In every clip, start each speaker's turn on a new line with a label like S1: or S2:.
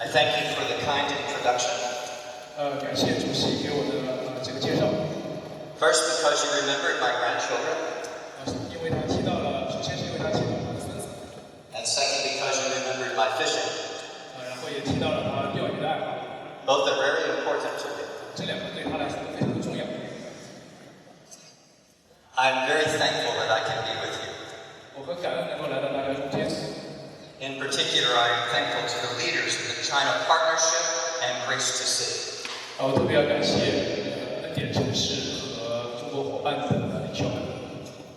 S1: I thank you for the kind introduction.
S2: 感谢主席给我的这个介绍。
S1: First, because you remembered my grandchildren.
S2: 因为他提到了，首先是因为他提到了他的孙子。
S1: And second, because you remembered my fishing.
S2: 然后也提到了他钓鱼的爱好。
S1: Both are very important to me.
S2: 这两个对他来说都非常的重要。
S1: I'm very thankful that I can be with you.
S2: 我很感恩能够来到大家中间。
S1: In particular, I am thankful to the leaders of the China Partnership and Grace to See.
S2: 我特别要感谢恩典城市和中国伙伴的领袖们。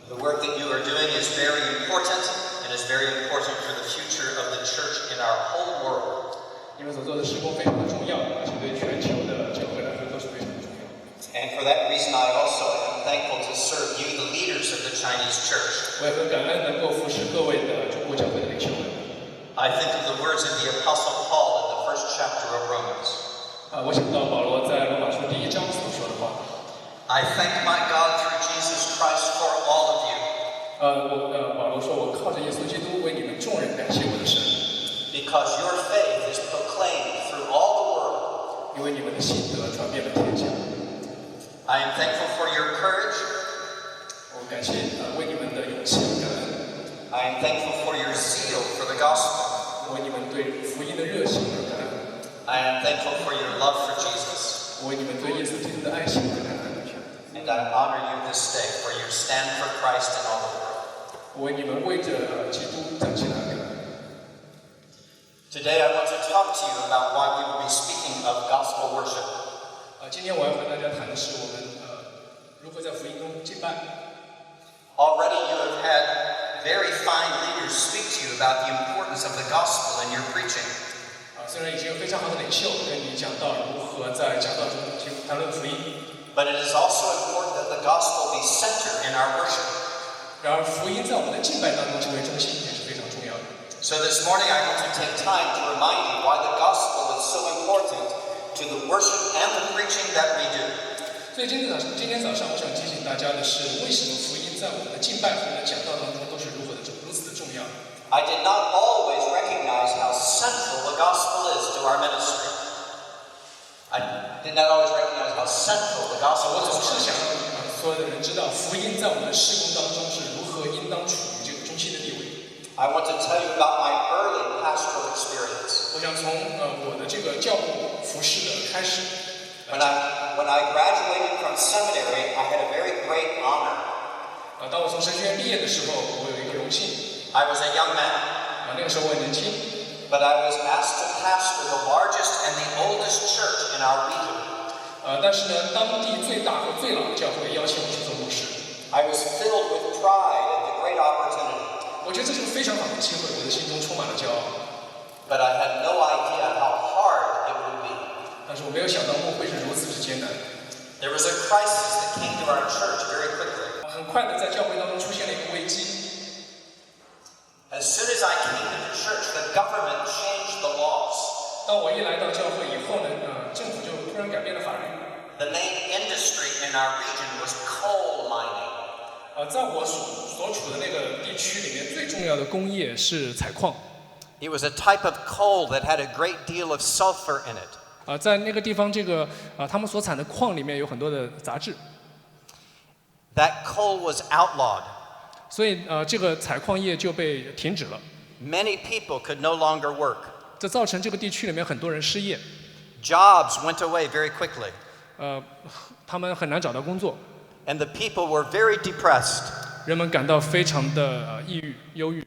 S1: The work that you are doing is very important and is very important for the future of the church in our whole world.
S2: 你们所做的事工非常的重要，而且对全球的教会来说都是非常的重要。
S1: And for that reason, I also am thankful to serve you, the leaders of the Chinese church.
S2: 我也很感恩能够服侍各位的中国教会的领袖们。
S1: I think of the words of the Apostle Paul in the first chapter of Romans.
S2: 我想到保罗在罗马书第1章所说的话。
S1: I thank my God through Jesus Christ for all of you.
S2: 保罗说，我靠着耶稣基督为你们众人感谢我的神。
S1: Because your faith is proclaimed through all the world.
S2: 因为你们的信德传遍了天下。
S1: I am thankful for your courage.
S2: 我感谢为你们的勇气感恩。
S1: I am thankful for your zeal for the gospel.
S2: 为你们对福音的热心而感恩。
S1: I am thankful for your love for Jesus.
S2: 为你们对耶稣基督的爱心而感恩。
S1: And I honor you this day for your stand for Christ in all the world.
S2: 为你们为着基督站起来感恩。
S1: Today I want to talk to you about why we will be speaking of gospel worship.
S2: 今天我要和大家谈的是我们如何在福音中敬拜。
S1: Already you have had very fine leaders speak to you about the importance of the gospel in your preaching.
S2: 虽然已经有非常好的领袖跟你讲到如何在讲道中谈论福音，
S1: but it is also important that the gospel be centered in our worship.
S2: 然而福音在我们的敬拜当中成为中心也是非常重要的。
S1: So this morning I want to take time to remind you why the gospel is so important to the worship and the preaching that we do.
S2: 所以今天早上我想提醒大家的是，为什么福音在我们的敬拜和我们的讲道当中都是如此的重要。
S1: I did not always recognize how central the gospel is to our ministry. I did not always recognize how central the gospel is.
S2: 我总是想让所有的人知道，福音在我们的事工当中是如何应当处于这个中心的地位。
S1: I want to tell you about my early pastoral experience.
S2: 我想从我的这个教牧服事的开始。
S1: When I graduated from seminary, I had a very great honor.
S2: 当我从神学院毕业的时候，我有一个荣幸。
S1: I was a young man.
S2: 那个时候我很年轻。
S1: But I was asked to pastor the largest and the oldest church in our region.
S2: 但是呢，当地最大和最老的教会邀请我去做牧师。
S1: I was filled with pride at the great opportunity.
S2: 我觉得这是个非常好的机会，我的心中充满了骄傲。
S1: But I had no idea how hard it would be.
S2: 但是我没有想到牧会是如此之艰难。
S1: There was a crisis that came to our church very quickly.
S2: 很快的，在教会当中出现了一个危机。
S1: As soon as I came to the church, the government changed the laws.
S2: 当我一来到教会以后呢，政府就突然改变了法律。
S1: The main industry in our region was coal mining.
S2: 在我所处的那个地区里面，最重要的工业是采矿。
S1: It was a type of coal that had a great deal of sulfur in it.
S2: 在那个地方，他们所产的矿里面有很多的杂质。
S1: That coal was outlawed.
S2: 所以这个采矿业就被停止了。
S1: Many people could no longer work.
S2: 这造成这个地区里面很多人失业。
S1: Jobs went away very quickly.
S2: 他们很难找到工作。
S1: And the people were very depressed.
S2: 人们感到非常的抑郁、忧郁。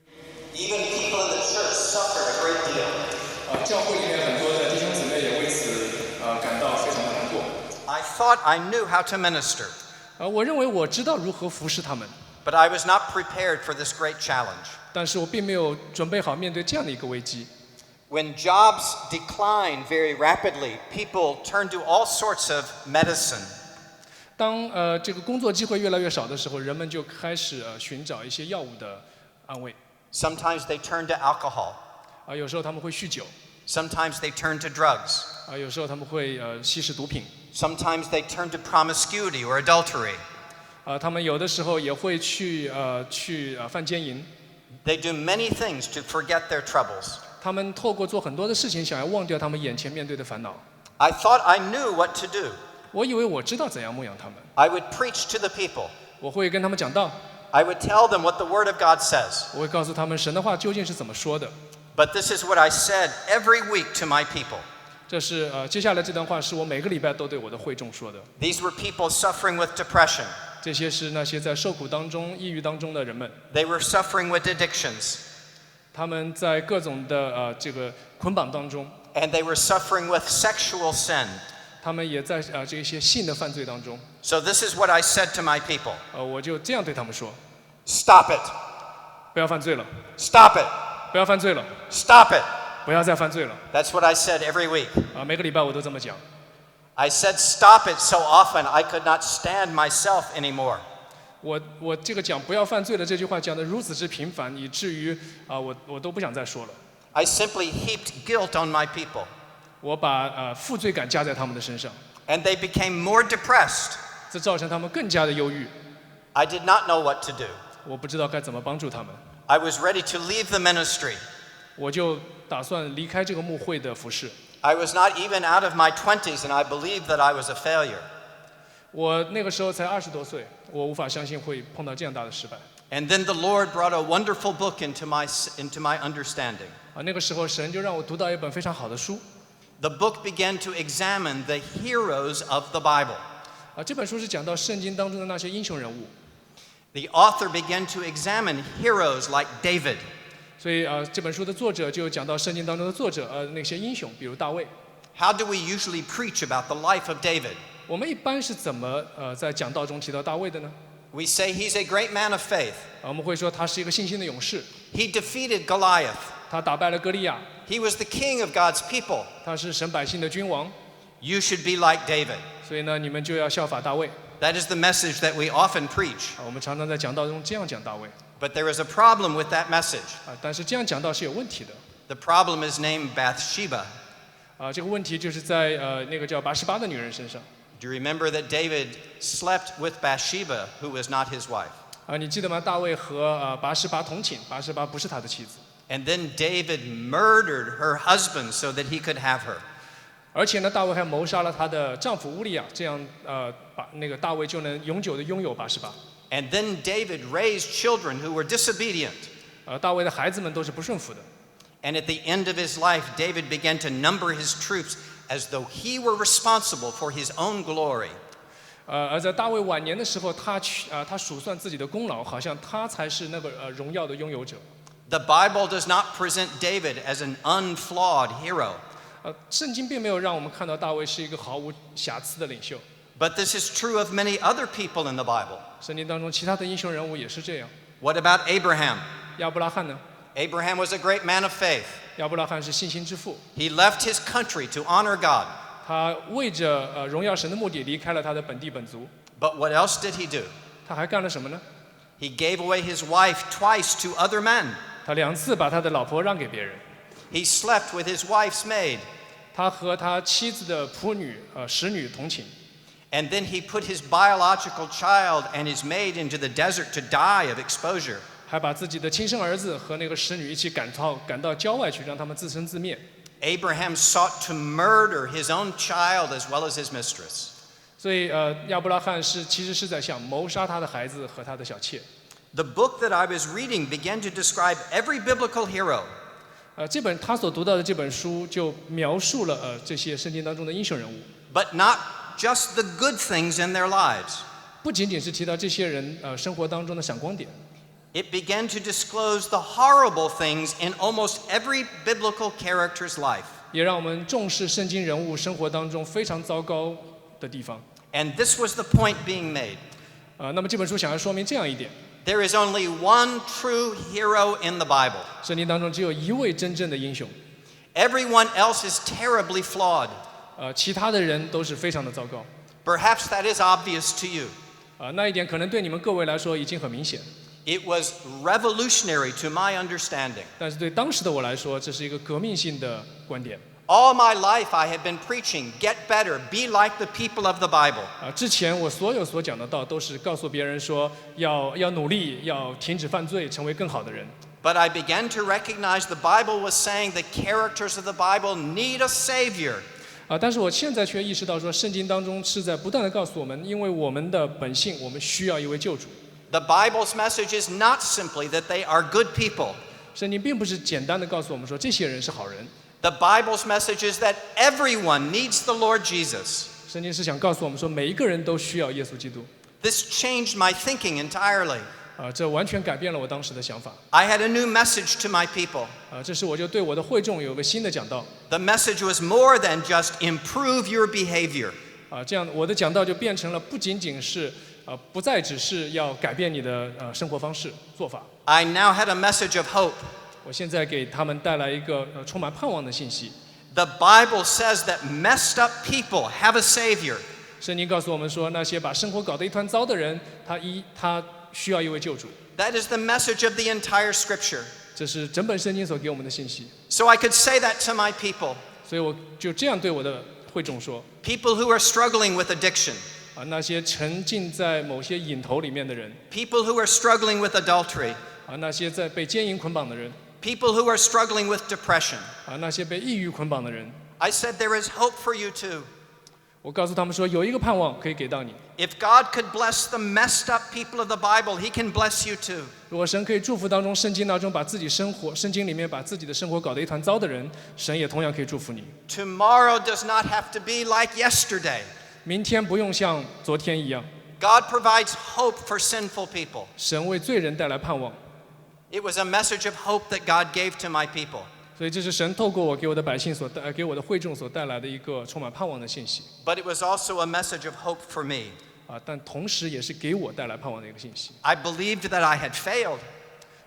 S1: Even people in the church suffered a great deal.
S2: 教会里面很多的弟兄姊妹也为此感到非常的难过。
S1: I thought I knew how to minister.
S2: 我认为我知道如何服侍他们。
S1: But I was not prepared for this great challenge.
S2: 但是我并没有准备好面对这样的一个危机。
S1: When jobs declined very rapidly, people turned to all sorts of medicine.
S2: 当这个工作机会越来越少的时候，人们就开始寻找一些药物的安慰。
S1: Sometimes they turned to alcohol.
S2: 有时候他们会酗酒。
S1: Sometimes they turned to drugs.
S2: 有时候他们会吸食毒品。
S1: Sometimes they turned to promiscuity or adultery.
S2: 他们有的时候也会去犯奸淫。
S1: They do many things to forget their troubles.
S2: 他们透过做很多的事情，想要忘掉他们眼前面对的烦恼。
S1: I thought I knew what to do.
S2: 我以为我知道怎样牧养他们。
S1: I would preach to the people.
S2: 我会跟他们讲道。
S1: I would tell them what the Word of God says.
S2: 我会告诉他们神的话究竟是怎么说的。
S1: But this is what I said every week to my people.
S2: 这是接下来这段话是我每个礼拜都对我的会众说的。
S1: These were people suffering with depression.
S2: 这些是那些在受苦当中、抑郁当中的人们。
S1: They were suffering with addictions.
S2: 他们在各种的这个捆绑当中。
S1: And they were suffering with sexual sin.
S2: 他们也在这些性的犯罪当中。
S1: So this is what I said to my people.
S2: 我就这样对他们说
S1: Stop it.
S2: 不要犯罪了
S1: Stop it.
S2: 不要犯罪了
S1: Stop it.
S2: 不要再犯罪了
S1: That's what I said every week.
S2: 每个礼拜我都这么讲。
S1: I said stop it so often I could not stand myself anymore.
S2: 我这个讲不要犯罪的这句话讲得如此之频繁，以至于我都不想再说了。
S1: I simply heaped guilt on my people.
S2: 我把负罪感加在他们的身上。
S1: And they became more depressed.
S2: 这造成他们更加的忧郁。
S1: I did not know what to do.
S2: 我不知道该怎么帮助他们。
S1: I was ready to leave the ministry.
S2: 我就打算离开这个牧会的服事。
S1: I was not even out of my 20s, and I believed that I was a failure.
S2: 我那个时候才20多岁，我无法相信会碰到这样大的失败。
S1: And then the Lord brought a wonderful book into my understanding.
S2: 那个时候神就让我读到一本非常好的书。
S1: The book began to examine the heroes of the Bible.
S2: 这本书是讲到圣经当中的那些英雄人物。
S1: The author began to examine heroes like David.
S2: 所以这本书的作者就讲到圣经当中的作者那些英雄，比如大卫。
S1: How do we usually preach about the life of David?
S2: 我们一般是怎么在讲道中提到大卫的呢？
S1: We say he's a great man of faith.
S2: 我们会说他是一个信心的勇士。
S1: He defeated Goliath.
S2: 他打败了歌利亚。
S1: He was the king of God's people.
S2: 他是神百姓的君王。
S1: You should be like David.
S2: 所以呢，你们就要效法大卫。
S1: That is the message that we often preach.
S2: 我们常常在讲道中这样讲大卫。
S1: But there is a problem with that message.
S2: 但是这样讲道是有问题的。
S1: The problem is named Bathsheba.
S2: 这个问题就是在那个叫拔示巴的女人身上。
S1: Do you remember that David slept with Bathsheba, who was not his wife?
S2: 你记得吗？大卫和拔示巴同寝，拔示巴不是他的妻子。
S1: And then David murdered her husband so that he could have her.
S2: 而且呢，大卫还谋杀了她的丈夫乌利亚，这样那个大卫就能永久的拥有拔示巴。
S1: And then David raised children who were disobedient.
S2: 大卫的孩子们都是不顺服的。
S1: And at the end of his life, David began to number his troops as though he were responsible for his own glory.
S2: 而在大卫晚年的时候，他数算自己的功劳，好像他才是那个荣耀的拥有者。
S1: The Bible does not present David as an unflawed hero.
S2: 圣经并没有让我们看到大卫是一个毫无瑕疵的领袖。
S1: But this is true of many other people in the Bible.
S2: 圣经当中其他的英雄人物也是这样。
S1: What about Abraham?
S2: 亚伯拉罕呢？
S1: Abraham was a great man of faith.
S2: 亚伯拉罕是信心之父。
S1: He left his country to honor God.
S2: 他为着荣耀神的目的离开了他的本地本族。
S1: But what else did he do?
S2: 他还干了什么呢？
S1: He gave away his wife twice to other men.
S2: 他2次把他的老婆让给别人。
S1: He slept with his wife's maid.
S2: 他和他妻子的仆女使女同寝。
S1: And then he put his biological child and his maid into the desert to die of exposure.
S2: 还把自己的亲生儿子和那个使女一起赶到郊外去，让他们自生自灭。
S1: Abraham sought to murder his own child as well as his mistress.
S2: 所以亚伯拉罕其实是在想谋杀他的孩子和他的小妾。
S1: The book that I was reading began to describe every biblical hero.
S2: 他所读到的这本书就描述了这些圣经当中的英雄人物。
S1: But not just the good things in their lives.
S2: 不仅仅是提到这些人生活当中的闪光点。
S1: It began to disclose the horrible things in almost every biblical character's life.
S2: 也让我们重视圣经人物生活当中非常糟糕的地方。
S1: And this was the point being made.
S2: 那么这本书想要说明这样一点。
S1: There is only one true hero in the Bible.
S2: 圣经当中只有一位真正的英雄。
S1: Everyone else is terribly flawed.
S2: 其他的人都是非常的糟糕。
S1: Perhaps that is obvious to you.
S2: 那一点可能对你们各位来说已经很明显。
S1: It was revolutionary to my understanding.
S2: 但是对当时的我来说，这是一个革命性的观点。
S1: All my life I have been preaching, get better, be like the people of the Bible.
S2: 之前我所讲的道都是告诉别人说要努力，要停止犯罪，成为更好的人。
S1: But I began to recognize the Bible was saying the characters of the Bible need a Savior.
S2: 但是我现在却意识到说，圣经当中是在不断的告诉我们，因为我们的本性，我们需要一位救主。
S1: The Bible's message is not simply that they are good people.
S2: 圣经并不是简单的告诉我们说这些人是好人。
S1: The Bible's message is that everyone needs the Lord Jesus.
S2: 圣经是想告诉我们说，每一个人都需要耶稣基督。
S1: This changed my thinking entirely.
S2: 这完全改变了我当时的想法。
S1: I had a new message to my people.
S2: 这时我就对我的会众有个新的讲道。
S1: The message was more than just improve your behavior.
S2: 这样我的讲道就变成了不仅仅是不再只是要改变你的生活方式做法。
S1: I now had a message of hope.
S2: 我现在给他们带来一个充满盼望的信息。
S1: The Bible says that messed up people have a Savior.
S2: 圣经告诉我们说，那些把生活搞得一团糟的人，他需要一位救主。
S1: That is the message of the entire Scripture.
S2: 这是整本圣经所给我们的信息。
S1: So I could say that to my people.
S2: 所以我就这样对我的会众说。
S1: People who are struggling with addiction.
S2: 那些沉浸在某些瘾头里面的人。
S1: People who are struggling with adultery.
S2: 那些在被奸淫捆绑的人。
S1: People who are struggling with depression.
S2: 那些被抑郁捆绑的人。
S1: I said there is hope for you too.
S2: 我告诉他们说，有一个盼望可以给到你。
S1: If God could bless the messed up people of the Bible, He can bless you too.
S2: 如果神可以祝福当中圣经当中把自己圣经里面把自己的生活搞得一团糟的人，神也同样可以祝福你。
S1: Tomorrow does not have to be like yesterday.
S2: 明天不用像昨天一样。
S1: God provides hope for sinful people.
S2: 神为罪人带来盼望。
S1: It was a message of hope that God gave to my people.
S2: 所以这是神透过我给我的百姓给我的会众所带来的一个充满盼望的信息。
S1: But it was also a message of hope for me.
S2: 但同时也是给我带来盼望的一个信息。
S1: I believed that I had failed.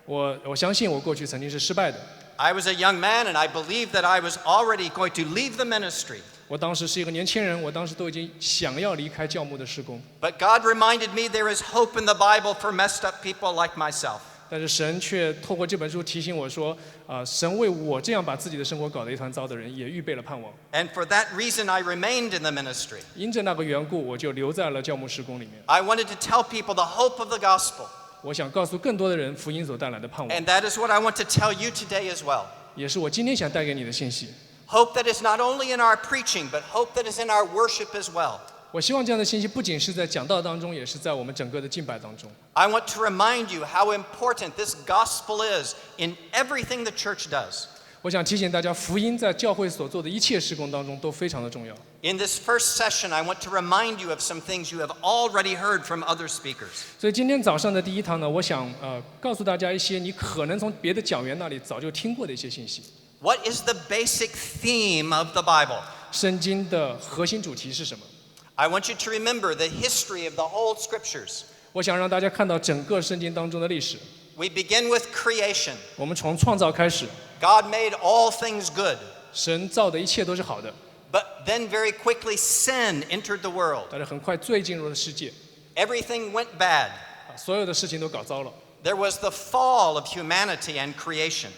S2: 我相信我过去曾经是失败的。
S1: I was a young man and I believed that I was already going to leave the ministry.
S2: 我当时是一个年轻人，我当时都已经想要离开教牧的事工。
S1: But God reminded me there is hope in the Bible for messed up people like myself.
S2: 但是神却透过这本书提醒我说，神为我这样把自己的生活搞得一团糟的人也预备了盼望。
S1: And for that reason, I remained in the ministry.
S2: 因着那个缘故，我就留在了教牧事工里面。
S1: I wanted to tell people the hope of the gospel.
S2: 我想告诉更多的人福音所带来的盼望。
S1: And that is what I want to tell you today as well.
S2: 也是我今天想带给你的信息。
S1: Hope that is not only in our preaching, but hope that is in our worship as well.
S2: 我希望这样的信息不仅是在讲道当中，也是在我们整个的敬拜当中。
S1: I want to remind you how important this gospel is in everything the church does.
S2: 我想提醒大家，福音在教会所做的一切事工当中都非常的重要。
S1: In this first session, I want to remind you of some things you have already heard from other speakers.
S2: 所以今天早上的第一堂呢，我想告诉大家一些你可能从别的讲员那里早就听过的一些信息。
S1: What is the basic theme of the Bible?
S2: 圣经的核心主题是什么？
S1: I want you to remember the history of the whole scriptures.
S2: 我想让大家看到整个圣经当中的历史。
S1: We begin with creation.
S2: 我们从创造开始，
S1: God made all things good.
S2: 神造的一切都是好的，
S1: But then very quickly sin entered the world.
S2: 但是很快罪进入了世界，
S1: Everything went bad.
S2: 所有的事情都搞糟了。
S1: There was the fall of humanity and creation.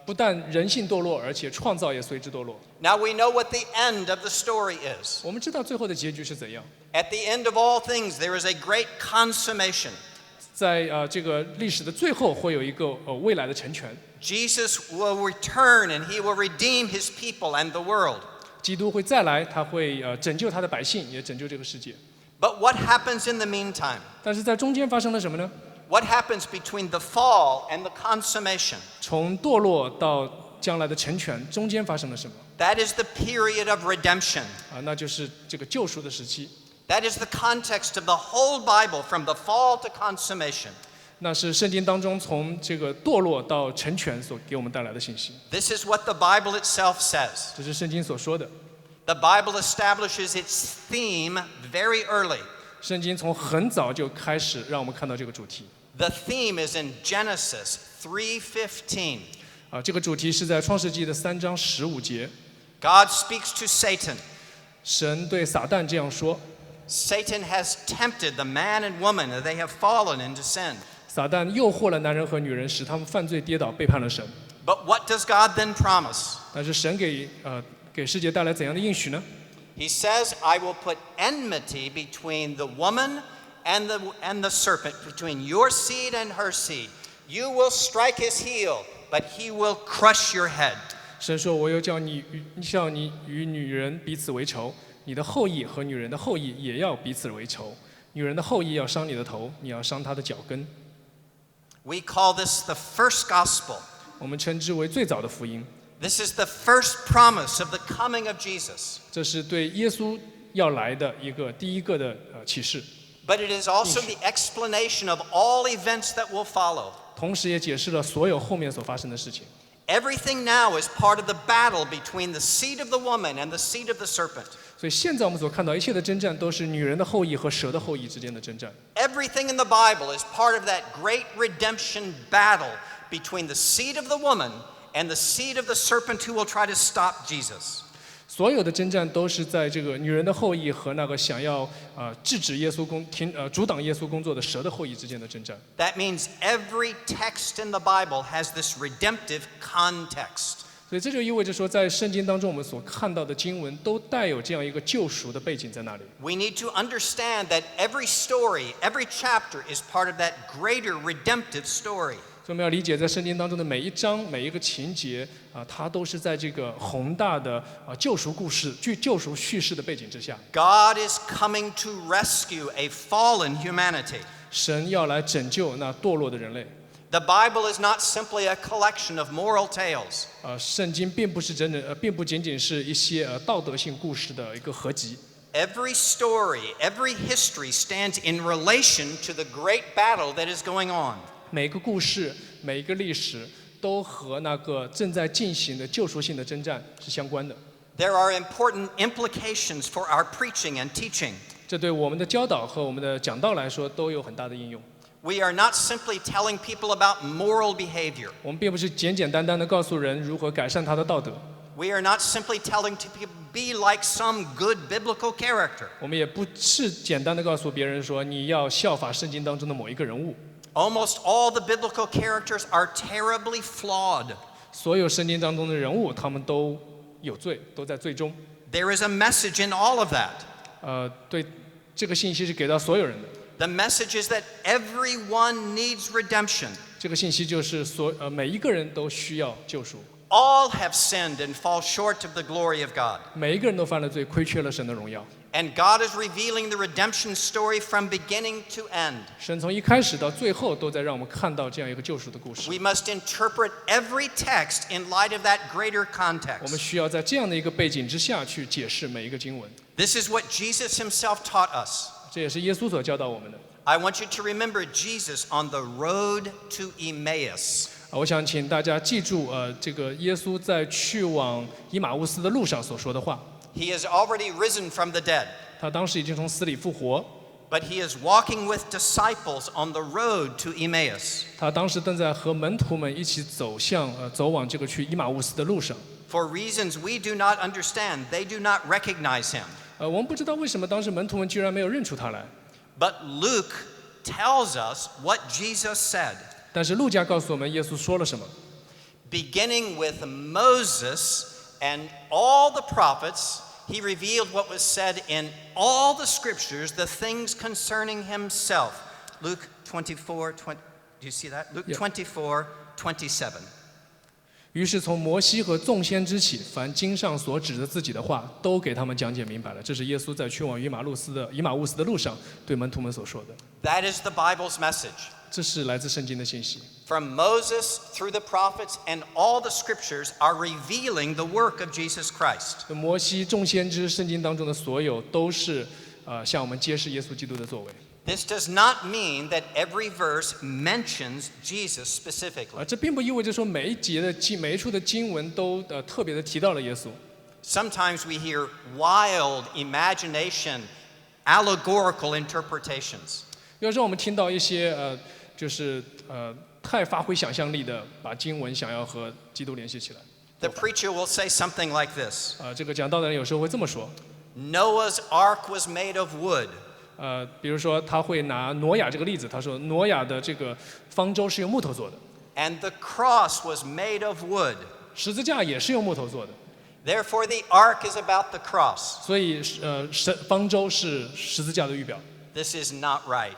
S2: 不但人性堕落，而且创造也随之堕落。
S1: Now we know what the end of the story is.
S2: 我们知道最后的结局是怎样。
S1: At the end of all things, there is a great consummation.
S2: 在这个历史的最后，会有一个未来的成全。
S1: Jesus will return and he will redeem his people and the world.
S2: 基督会再来，他会拯救他的百姓，也拯救这个世界。
S1: But what happens in the meantime?
S2: 但是在中间发生了什么呢？
S1: What happens between the fall and the consummation?
S2: 从堕落到将来的成全，中间发生了什么？
S1: That is the period of redemption.
S2: 那就是这个救赎的时期。
S1: That is the context of the whole Bible from the fall to consummation.
S2: 那是圣经当中从这个堕落到成全所给我们带来的信息。
S1: This is what the Bible itself says.
S2: 这是圣经所说的。
S1: The Bible establishes its theme very early.
S2: 圣经从很早就开始让我们看到这个主题。
S1: The theme is in Genesis 3:15.
S2: 这个主题是在创世纪的3章15节。
S1: God speaks to Satan.
S2: 神对撒旦这样说。
S1: Satan has tempted the man and woman and they have fallen into sin.
S2: 撒旦诱惑了男人和女人，使他们犯罪跌倒，背叛了神。
S1: But what does God then promise?
S2: 但是神给世界带来怎样的应许呢？
S1: He says, I will put enmity between the woman and the serpent, between your seed and her seed. You will strike his heel, but he will crush your head.
S2: 神说：“我又叫你与女人彼此为仇，你的后裔和女人的后裔也要彼此为仇。女人的后裔要伤你的头，你要伤她的脚跟。”
S1: We call this the first gospel.
S2: 我们称之为最早的福音。
S1: This is the first promise of the coming of Jesus.
S2: 这是对耶稣要来的第一个的启示。
S1: But it is also the explanation of all events that will follow.
S2: 同时也解释了所有后面所发生的事情。
S1: Everything now is part of the battle between the seed of the woman and the seed of the serpent.
S2: 所以现在我们所看到一切的征战，都是女人的后裔和蛇的后裔之间的征战。
S1: Everything in the Bible is part of that great redemption battle between the seed of the woman and the seed of the serpent who will try to stop Jesus.
S2: 所有的征战都是在这个女人的后裔和那个想要制止耶稣阻挡耶稣工作的蛇的后裔之间的征战。
S1: That means every text in the Bible has this redemptive context.
S2: 所以这就意味着说，在圣经当中我们所看到的经文都带有这样一个救赎的背景在那里。
S1: We need to understand that every story, every chapter is part of that greater redemptive story.
S2: 所以我们要理解，在圣经当中的每一章、每一个情节它都是在这个宏大的救赎故事、救赎叙事的背景之下。
S1: God is coming to rescue a fallen humanity.
S2: 神要来拯救那堕落的人类。
S1: The Bible is not simply a collection of moral tales.
S2: 圣经并不仅仅是一些道德性故事的一个合集。
S1: Every story, every history stands in relation to the great battle that is going on.
S2: 每个故事、每一个历史都和那个正在进行的救赎性的征战是相关的。
S1: There are important implications for our preaching and teaching.
S2: 这对我们的教导和我们的讲道来说都有很大的应用。
S1: We are not simply telling people about moral behavior.
S2: 我们并不是简简单单的告诉人如何改善他的道德。
S1: We are not simply telling people be like some good biblical character.
S2: 我们也不是简单的告诉别人说你要效法圣经当中的某一个人物。
S1: Almost all the biblical characters are terribly flawed.
S2: 所有圣经当中的人物，他们都有罪，都在罪中。
S1: There is a message in all of that.
S2: 对，这个信息是给到所有人的。
S1: The message is that everyone needs redemption.
S2: 这个信息就是每一个人都需要救赎。
S1: All have sinned and fall short of the glory of God.
S2: 每一个人都犯了罪，亏缺了神的荣耀。
S1: And God is revealing the redemption story from beginning to end.
S2: 神从一开始到最后都在让我们看到这样一个救赎的故事。
S1: We must interpret every text in light of that greater
S2: 我们
S1: context.
S2: 需要在这样的一个背景之下去解释每一个经文。
S1: This is what Jesus himself taught us.
S2: 这也是耶稣所教导我们的。
S1: I want you to remember Jesus on the road to Emmaus.
S2: 我想请大家记住，这个耶稣在去往以马乌斯的路上所说的话。
S1: He has already risen from the dead.
S2: 他当时已经从死里复活。
S1: But he is walking with disciples on the road to Emmaus.
S2: 他当时正在和门徒们一起走往这个去以马乌斯的路上。
S1: For reasons we do not understand, they do not recognize him.
S2: 我们不知道为什么当时门徒们居然没有认出他来。
S1: But Luke tells us what Jesus said.
S2: 但是路加告诉我们耶稣说了什么。
S1: Beginning with Moses and all the prophets, he revealed what was said in all the scriptures, the things concerning himself. Luke 24:20. Do you see that? Luke 24:27.
S2: 于是从摩西和众先知起，凡经上所指着自己的话，都给他们讲解明白了。这是耶稣在去往以马乌斯的路上对门徒们所说的。
S1: That is the Bible's message.
S2: 这是来自圣经的信息。
S1: From Moses through the prophets and all the scriptures are revealing the work of Jesus Christ.
S2: 摩西、众先知、圣经当中的所有，都是向我们揭示耶稣基督的作为。
S1: This does not mean that every verse mentions Jesus specifically.
S2: 这并不意味着说每一处的经文都特别的提到了耶稣。
S1: Sometimes we hear wild imagination, allegorical interpretations.
S2: 有时候我们听到一些太发挥想象力的，把经文想要和基督联系起来。
S1: The preacher will say something like this.
S2: 这个讲道的人有时候会这么说。
S1: Noah's ark was made of wood.
S2: 比如说他会拿挪亚这个例子，他说挪亚的这个方舟是用木头做的。
S1: And the cross was made of wood.
S2: 十字架也是用木头做的。
S1: Therefore, the ark is about the cross.
S2: 所以方舟是十字架的预表。
S1: This is not right.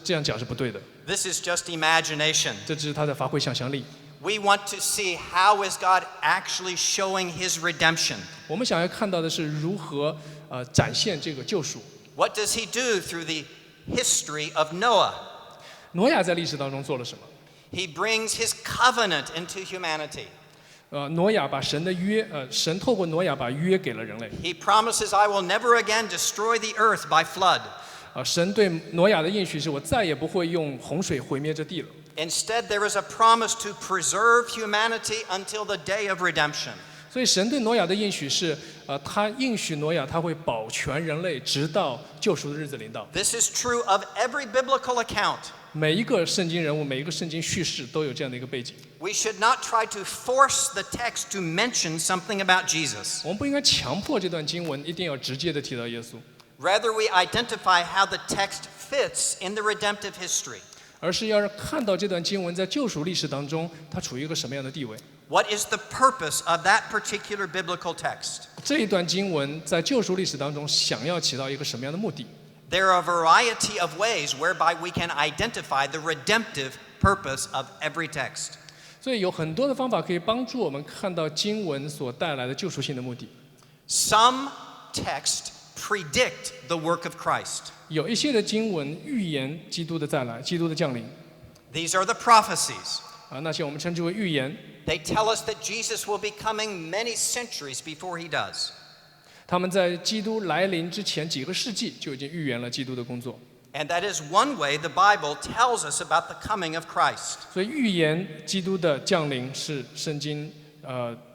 S2: 这样讲是不对的，
S1: This is just imagination.
S2: 这只是他在发挥想象力。
S1: We want to see how is God actually showing his redemption.
S2: 我们想要看到的是如何展现这个救赎。
S1: What does he do through the history of Noah?
S2: 挪亚在历史当中做了什么？
S1: He brings his covenant into humanity.
S2: 挪亚把神的约，神透过挪亚把约给了人类。
S1: He promises, I will never again destroy the earth by flood.
S2: 神对挪亚的应许是我再也不会用洪水毁灭这地了。
S1: Instead, there is a promise to preserve humanity until the day of redemption.
S2: 所以神对挪亚的应许是，他应许挪亚他会保全人类，直到救赎的日子临到。
S1: This is true of every biblical account.
S2: 每一个圣经人物，每一个圣经叙事都有这样的一个背景。
S1: We should not try to force the text to mention something about Jesus.
S2: 我们不应该强迫这段经文一定要直接的提到耶稣，
S1: Rather, we identify how the text fits in the redemptive history.
S2: 而是要看到这段经文在救赎历史当中，它处于一个什么样的地位。
S1: What is the purpose of that particular biblical text?
S2: 这一段经文在救赎历史当中想要起到一个什么样的目的？
S1: There are a variety of ways whereby we can identify the redemptive purpose of every text.
S2: 所以有很多的方法可以帮助我们看到经文所带来的救赎性的目的。
S1: Some texts predict the work of Christ.
S2: 有一些的经文预言基督的再来，基督的降临。
S1: These are the prophecies.
S2: 那些我们称之为预言。
S1: They tell us that Jesus will be coming many centuries before he does.
S2: 他们在基督来临之前几个世纪就已经预言了基督的工作。
S1: And that is one way the Bible tells us about the coming of Christ.
S2: 所以预言基督的降临是圣经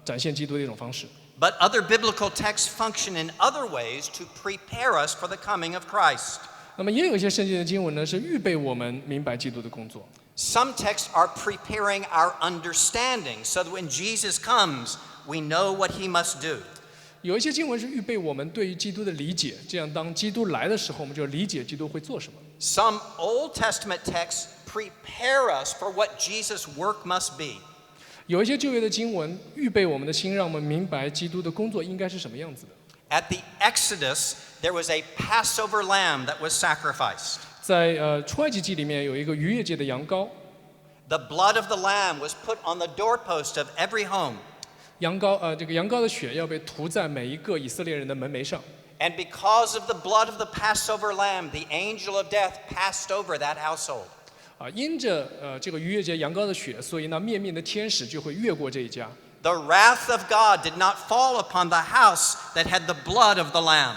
S2: 展现基督的一种方式。
S1: But other biblical texts function in other ways to prepare us for the coming of Christ.
S2: 那么也有一些圣经的经文呢，是预备我们明白基督的工作。
S1: Some texts are preparing our understanding so that when Jesus comes, we know what he must do.
S2: 有一些经文是预备我们对于基督的理解，这样当基督来的时候，我们就理解基督会做什么。
S1: Some Old Testament texts prepare us for what Jesus' work must be.
S2: 有一些旧约的经文预备我们的心，让我们明白基督的工作应该是什么样子的。
S1: At the Exodus, there was a Passover lamb that was sacrificed.
S2: 在出埃及记里面有一个逾越节的羊羔，
S1: The blood of the lamb was put on the doorpost of every home.
S2: 这个羊羔的血要被涂在每一个以色列人的门楣上。
S1: And because of the blood of the Passover lamb, the angel of death passed over that household.
S2: 因着这个逾越节羊羔的血，所以那灭命的天使就会越过这一家。
S1: The wrath of God did not fall upon the house that had the blood of the lamb.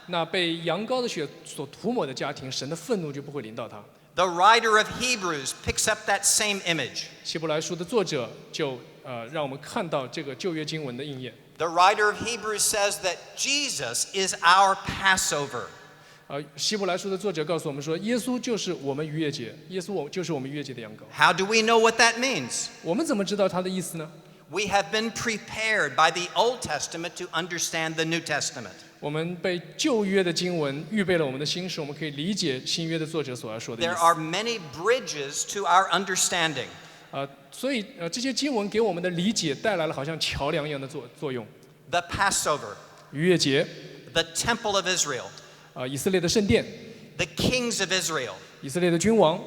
S2: 那被羊羔的血所涂抹的家庭，神的愤怒就不会临到他。
S1: The writer of Hebrews picks up that same image.
S2: 希伯来书的作者就让我们看到这个旧约经文的应验。
S1: The writer of Hebrews says that Jesus is our Passover.
S2: 希伯来书的作者告诉我们说，耶稣就是我们逾越节，耶稣就是我们逾越节的羊羔。
S1: How do we know what that means?
S2: 我们怎么知道他的意思呢？
S1: We have been prepared by the Old Testament to understand the New Testament.
S2: 我们被旧约的经文预备了我们的心，使我们可以理解新约的作者所要说的意
S1: There
S2: 思。
S1: are many bridges to our understanding.
S2: 所以这些经文给我们的理解带来了好像桥梁一样的作用。
S1: The Passover,
S2: 逾越节，
S1: the Temple of Israel,
S2: 以色列的圣殿，
S1: the kings of Israel.
S2: 以色列的君王。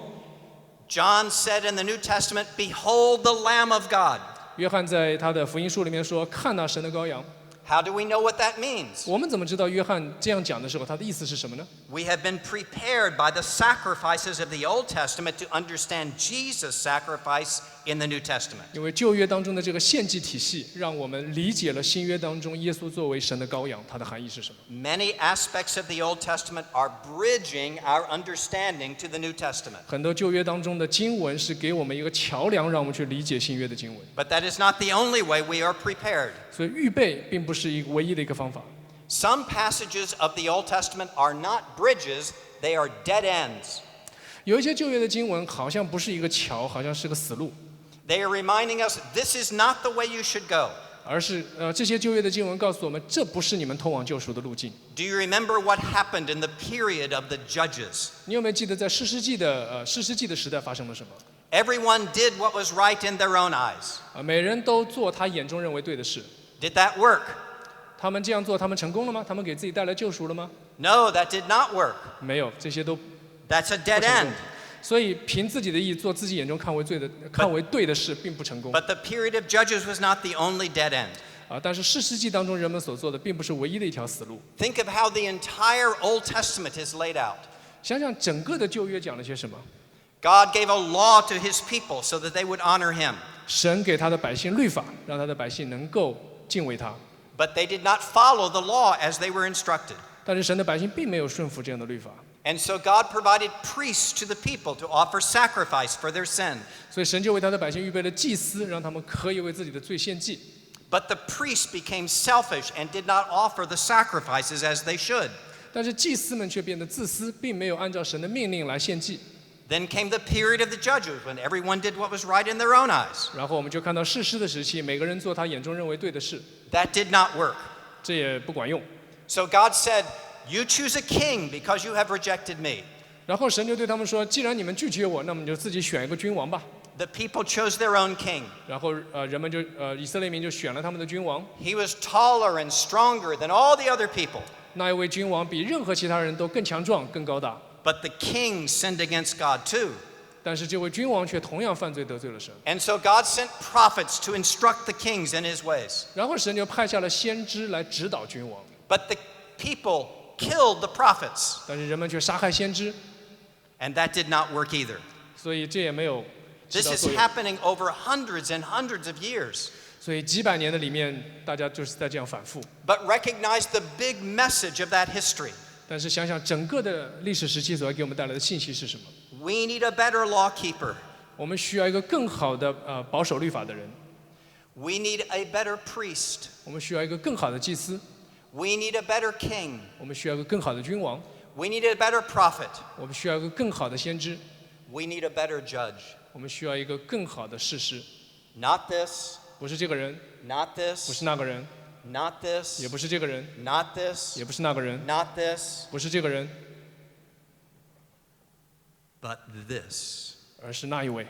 S1: John said in the New Testament, "Behold the Lamb of God."
S2: 约翰在他的福音书里面说：“看那神的羔羊。”
S1: How do we know what that means?
S2: 我们怎么知道约翰这样讲的时候，他的意思是什么呢？
S1: We have been prepared by the sacrifices of the Old Testament to understand Jesus' sacrifice in the New Testament.
S2: 因为旧约当中的这个献祭体系，让我们理解了新约当中耶稣作为神的羔羊，它的含义是什么。
S1: Many aspects of the Old Testament are bridging our understanding to the New Testament.
S2: 很多旧约当中的经文是给我们一个桥梁，让我们去理解新约的经文。
S1: But that is not the only way we are prepared.
S2: 所以预备并不是一个唯一的一个方法。
S1: Some passages of the Old Testament are not bridges, they are dead ends.
S2: 有一些旧约的经文好像不是一个桥，好像是个死路，
S1: They are reminding us this is not the way you should go.
S2: 而是这些旧约的经文告诉我们，这不是你们通往救赎的路径。
S1: Do you remember what happened in the period of the judges?
S2: 你有没有记得在士师记的时代发生了什么？
S1: Everyone did what was right in their own eyes.
S2: 每人都做他眼中认为对的事。
S1: Did that work?
S2: 他们这样做，他们成功了吗？他们给自己带来救赎了吗？
S1: No, that did not work.
S2: 没有，这些都不
S1: That's a dead
S2: 成
S1: end.
S2: 功。所以凭自己的意做自己眼中看为对的事，并不成功。
S1: But the period of Judges was not the only dead end.
S2: 但是士师记当中人们所做的，并不是唯一的一条死路。
S1: Think of how the entire Old Testament is laid out.
S2: 想想整个的旧约讲了些什么？
S1: God gave a law to his people so that they would honor him.
S2: 神给他的百姓律法，让他的百姓能够敬畏他。
S1: But they did not follow the law as they were instructed.
S2: 但是神的百姓并没有顺服这样的律法，
S1: And so God provided priests to the people to offer sacrifice for their sin.
S2: 所以神就为他的百姓预备了祭司，让他们可以为自己的罪献祭。
S1: But the priests became selfish and did not offer the sacrifices as they should.
S2: 但是祭司们却变得自私，并没有按照神的命令来献祭。
S1: Then came the period of the judges when everyone did what was right in their own eyes.
S2: 然后我们就看到士师的时期，每个人做他眼中认为对的事，
S1: That did not work.
S2: 这也不管用。
S1: So God said, "You choose a king because you have rejected me."
S2: 然后神就对他们说：“既然你们拒绝我，那么你就自己选一个君王吧。
S1: The people chose their own king. ”
S2: 然后人们就以色列民就选了他们的君王。
S1: He was taller and stronger than all the other people.
S2: 那一位君王比任何其他人都更强壮、更高大。
S1: But the king sinned against God too.
S2: 但是这位君王却同样犯罪得罪了神。
S1: And so God sent prophets to instruct the kings in his ways.
S2: 然后神就派下了先知来指导君王，
S1: But the people killed the prophets.
S2: 但是人们却杀害先知，
S1: And that did not work either.
S2: 所以这也没有起
S1: This
S2: 到
S1: is
S2: 作用。
S1: happening over hundreds and hundreds of years.
S2: 所以几百年的里面，大家就是在这样反复。
S1: But recognize the big message of that history.
S2: 但是想想整个的历史时期所要给我们带来的信息是什么？
S1: We need a better law keeper.
S2: 我们需要一个更好的保守律法的人，
S1: We need a better priest.
S2: 我们需要一个更好的祭司，
S1: We need a better king.
S2: 我们需要一个更好的君王，
S1: We need a better prophet.
S2: 我们需要一个更好的先知，
S1: We need a better judge.
S2: 我们需要一个更好的士师。
S1: Not this,
S2: 不是这个人，
S1: not
S2: 不
S1: this,
S2: 是那个人，
S1: not this,
S2: 也不是这个人，
S1: not this,
S2: 也不是那个人，
S1: not this,
S2: 不是这个人，
S1: but this.
S2: 而是那一位。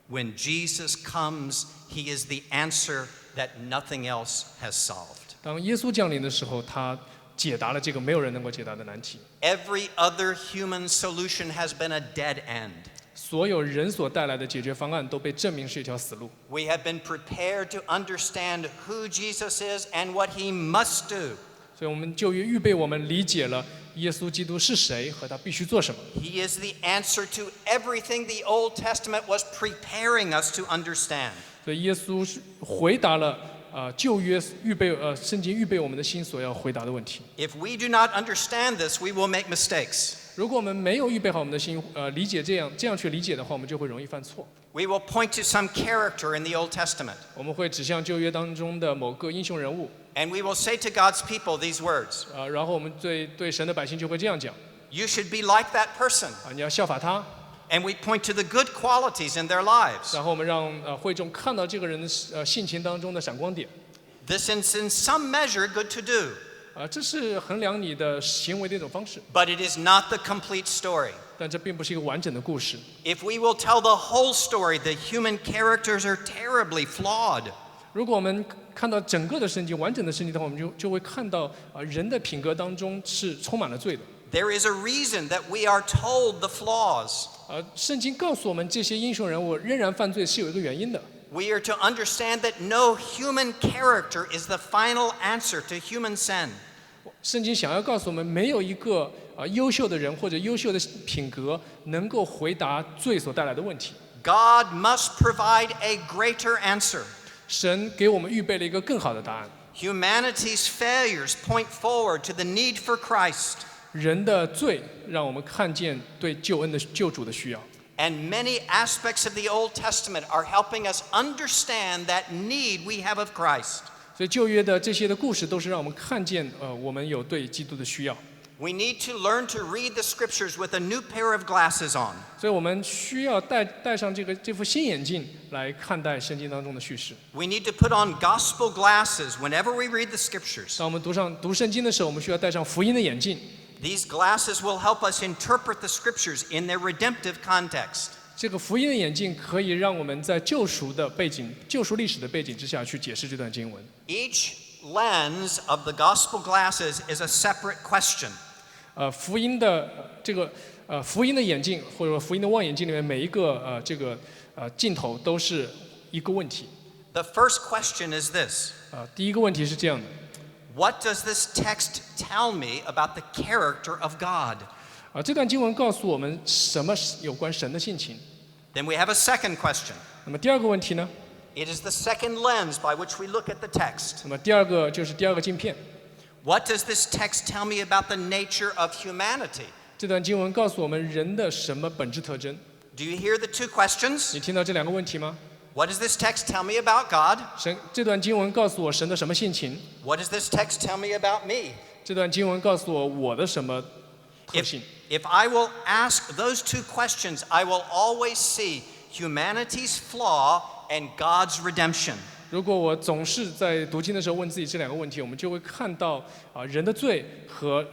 S1: When Jesus comes, he is the answer that nothing else has solved.
S2: 当耶稣降临的时候，他解答了这个没有人能够解答的难题。
S1: Every other human solution has been a dead end.
S2: 所有人所带来的解决方案都被证明是一条死路。
S1: We have been prepared to understand who Jesus is and what he must do.
S2: 所以我们就预备我们理解了耶稣基督是谁和他必须做什么。
S1: He is the answer to everything the Old Testament was preparing us to understand.
S2: 所以耶稣是回答了旧约圣经预备我们的心所要回答的问题。
S1: If we do not understand this, we will make mistakes.
S2: 如果我们没有预备好我们的心，理解这样去理解的话，我们就会容易犯错。
S1: We will point to some character in the Old Testament,
S2: 我们会指向旧约当中的某个英雄人物，
S1: and we will say to God's people these words:
S2: 然后我们对神的百姓就会这样讲
S1: You should be like that person.
S2: 你要效法他。
S1: And we point to the good qualities in their lives.
S2: 然后我们让会众看到这个人的性情当中的闪光点。
S1: This is in some measure good to do,
S2: 这是衡量你的行为的一种方式，
S1: but it is not the complete story.
S2: 但这并不是一个完整的故事。
S1: If we will tell the whole story, the human characters are terribly flawed.
S2: 如果我们看到整个的圣经、完整的圣经的话，我们就会看到人的品格当中是充满了罪的。
S1: There is a reason that we are told the flaws.
S2: 圣经告诉我们，这些英雄人物仍然犯罪是有一个原因的。
S1: We are to understand that no human character is the final answer to human sin.
S2: 圣经想要告诉我们，没有一个优秀的人或者优秀的品格能够回答罪所带来的问题。
S1: God must provide a greater answer.
S2: 神给我们预备了一个更好的答案。
S1: Humanity's failures point forward to the need for Christ.
S2: 人的罪让我们看见对救主的需要。
S1: And many aspects of the Old Testament are helping us understand that need we have of Christ.
S2: 所以旧约的这些的故事都是让我们看见我们有对基督的需要。
S1: We need to learn to read the scriptures with a new pair of glasses on.
S2: 所以我们需要戴上这副新眼镜来看待圣经当中的叙事。
S1: We need to put on gospel glasses whenever we read the scriptures.
S2: 当我们读圣经的时候，我们需要戴上福音的眼镜。
S1: These glasses will help us interpret the scriptures in their redemptive context.
S2: 这个福音的眼镜可以让我们在救赎历史的背景之下去解释这段经文。
S1: Each lens of the gospel glasses is a separate question.
S2: 福音的福音的眼镜或者说福音的望远镜里面每一个镜头都是一个问题。
S1: The first question is this.
S2: 第一个问题是这样的。
S1: What does this text tell me about the character of God?
S2: 这段经文告诉我们什么有关神的性情。
S1: Then we have a second question.
S2: 那么第二个问题呢？
S1: It is the second lens by which we look at the text.
S2: 那么第二个就是第二个镜片。
S1: What does this text tell me about the nature of humanity?
S2: 这段经文告诉我们人的什么本质特征？
S1: Do you hear the two questions?
S2: 你听到这两个问题吗？
S1: What does this text tell me about God?
S2: 这段经文告诉我神的什么性情？
S1: What does this text tell me about me?
S2: 这段经文告诉我的什么特性？
S1: If I will ask those two questions, I will always see humanity's flaw and God's redemption.
S2: 如果我总是在读经的时候问自己这两个问题，我们就会看到人的罪和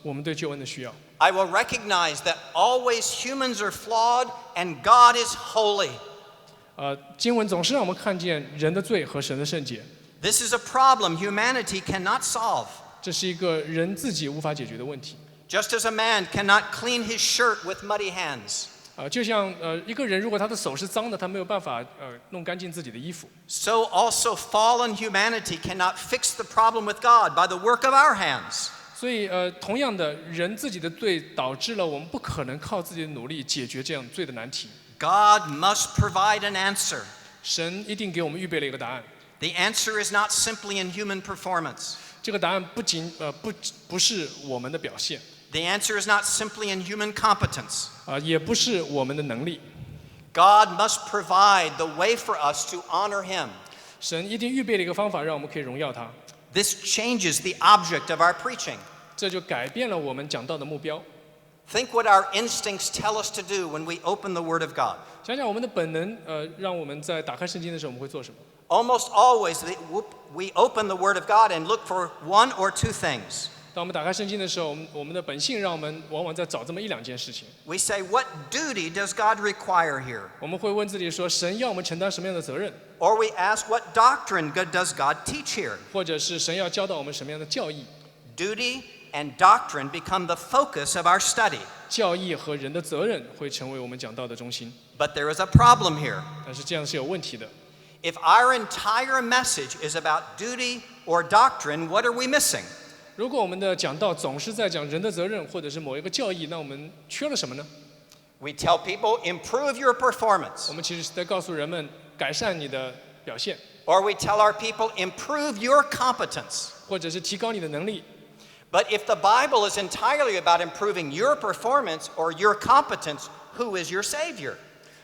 S2: 我们对救恩的需要。
S1: I will recognize that always humans are flawed and God is holy.
S2: 经文总是让我们看见人的罪和神的圣洁。
S1: This is a problem humanity cannot solve.
S2: 这是一个人自己无法解决的问题。
S1: Just as a man cannot clean his shirt with muddy hands.
S2: 就像一个人如果他的手是脏的，他没有办法弄干净自己的衣服。
S1: So also fallen humanity cannot fix the problem with God by the work of our hands.
S2: 所以同样的，人自己的罪导致了我们不可能靠自己的努力解决这样罪的难题。
S1: God must provide an answer.
S2: 神一定给我们预备了一个答案。
S1: The answer is not simply in human performance.
S2: 这个答案不是我们的表现。
S1: The answer is not simply in human competence.
S2: 也不是我们的能力。
S1: God must provide the way for us to honor Him.
S2: 神一定预备了一个方法，让我们可以荣耀他。
S1: This changes the object of our preaching.
S2: 这就改变了我们讲道的目标。
S1: Think what our instincts tell us to do when we open the Word of God.
S2: 想想我们的本能，让我们在打开圣经的时候，我们会做什么？
S1: Almost always we open the Word of God and look for one or two things.
S2: 当我们打开圣经的时候，我们的本性让我们往往在找这么一两件事情。
S1: We say, what duty does God require here?
S2: 我们会问自己说，神要我们承担什么样的责任？
S1: Or we ask, what doctrine does God teach here?
S2: 或者是神要教导我们什么样的教义？
S1: Duty and doctrine become the focus of our study.
S2: 教义和人的责任会成为我们讲道的中心。
S1: But there is a problem here.
S2: 但是这样是有问题的。
S1: If our entire message is about duty or doctrine, what are we missing?
S2: 如果我们的讲道总是在讲人的责任或者是某一个教义，那我们缺了什么呢？
S1: We tell people, improve your performance.
S2: 我们其实是在告诉人们改善你的表现，
S1: Or we tell our people, improve your competence.
S2: 或者是提高你的能力。
S1: But if the Bible is entirely about improving your performance or your competence, who is your Savior?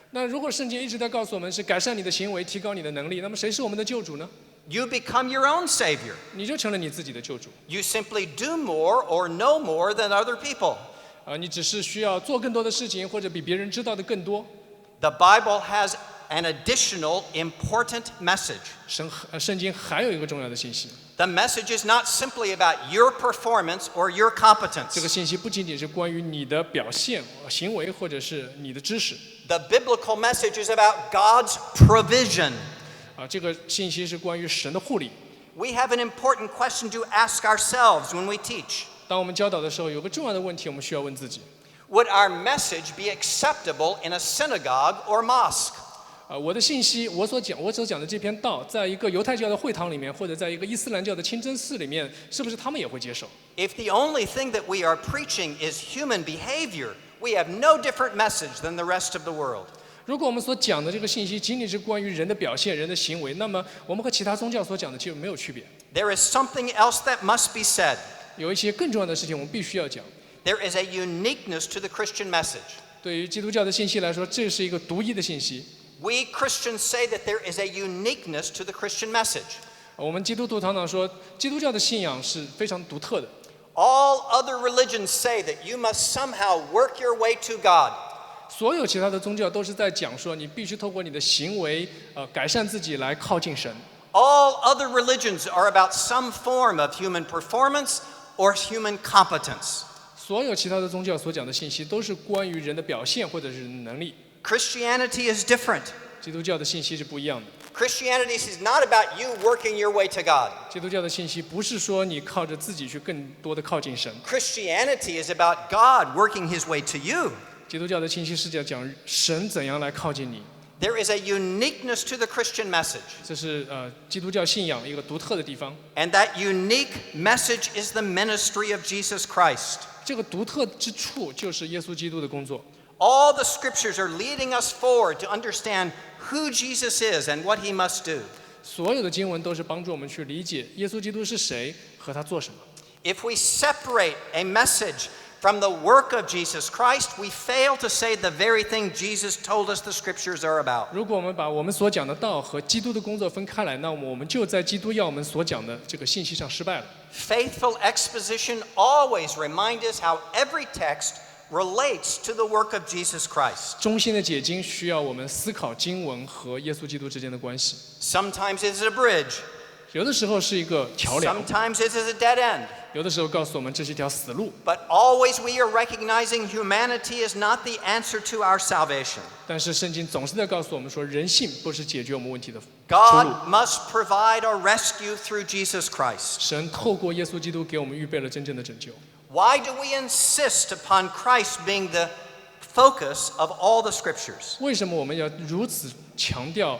S2: 那如果圣经一直在告诉我们是改善你的行为，提高你的能力，那么谁是我们的救主呢？
S1: You become your own Savior.
S2: 你就成了你自己的救主。
S1: You simply do more or know more than other people.
S2: 你只是需要做更多的事情，或者比别人知道的更多。
S1: The Bible has an additional important message.
S2: 圣经还有一个重要的信息。
S1: The message is not simply about your performance or your
S2: 这
S1: competence.
S2: 个信息不仅仅是关于你的表现、行为，或者是你的知识。
S1: The biblical message is about God's provision.
S2: 这个信息是关于神的护理。
S1: We have an important question to ask ourselves when we teach.
S2: 当我们教导的时候，有个重要的问题，我们需要问自己：
S1: Would our message be acceptable in a synagogue or mosque?
S2: 我的信息，我所讲的这篇道，在一个犹太教的会堂里面，或者在一个伊斯兰教的清真寺里面，是不是他们也会接受？
S1: If the only thing that we are preaching is human behavior, we have no different message than the rest of the world.
S2: 如果我们所讲的这个信息仅仅是关于人的表现、人的行为，那么我们和其他宗教所讲的就没有区别。
S1: There is something else that must be said.
S2: 有一些更重要的事情，我们必须要讲。
S1: There is a uniqueness to the Christian message.
S2: 对于基督教的信息来说，这是一个独一的信息。
S1: We Christians say that there is a uniqueness to the Christian message.
S2: 我们基督徒常常说，基督教的信仰是非常独特的。
S1: All other religions say that you must somehow work your way to God.
S2: 所有其他的宗教都是在讲说，你必须透过你的行为，改善自己来靠近神。
S1: All other religions are about some form of human performance or human competence.
S2: 所有其他的宗教所讲的信息都是关于人的表现或者是人的能力。
S1: Christianity is different.
S2: 基督教的信息是不一样的。
S1: Christianity is not about you working your way to God.
S2: 基督教的信息不是说你靠着自己去更多的靠近神，
S1: Christianity is about God working his way to you.
S2: 基督教的信息是讲神怎样来靠近你。
S1: There is a uniqueness to the Christian message.
S2: 这是基督教信仰一个独特的地方。
S1: And that unique message is the ministry of Jesus Christ.
S2: 这个独特之处就是耶稣基督的工作。
S1: All the scriptures are leading us forward to understand who Jesus is and what he must do.
S2: 所有的经文都是帮助我们去理解耶稣基督是谁和他做什么。
S1: If we separate a message from the work of Jesus Christ, we fail to say the very thing Jesus told us the scriptures are about.
S2: 如果我们把我们所讲的道和基督的工作分开来，那么我们就在基督要我们所讲的这个信息上失败了。
S1: Faithful exposition always reminds us how every text relates to the work of Jesus Christ.
S2: 忠心的解经需要我们思考经文和耶稣基督之间的关系。
S1: Sometimes it is a bridge.
S2: 有的时候是一个桥梁，
S1: Sometimes it is a dead end.
S2: 有的时候告诉我们这是一条死路。
S1: But always we are recognizing humanity is not the answer to our salvation.
S2: 但是圣经总是在告诉我们说，人性不是解决我们问题的出路。
S1: God must provide our rescue through Jesus Christ.
S2: 神透过耶稣基督给我们预备了真正的拯救。
S1: Why do we insist upon Christ being the focus of all the scriptures?
S2: 为什么我们要如此强调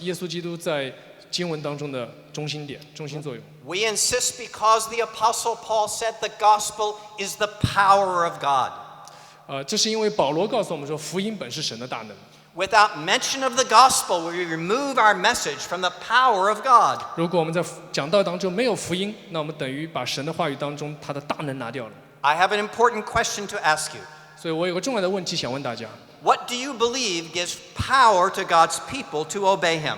S2: 耶稣基督在经文当中的中心点、中心作用？
S1: We insist because the Apostle Paul said the gospel is the power of God.
S2: 这是因为保罗告诉我们说，福音本是神的大能。
S1: Without mention of the gospel, we remove our message from the power of God.
S2: 如果我们在讲道当中没有福音，那我们等于把神的话语当中他的大能拿掉了。
S1: I have an important question to ask you.
S2: 所以我有个重要的问题想问大家：
S1: What do you believe gives power to God's people to obey him?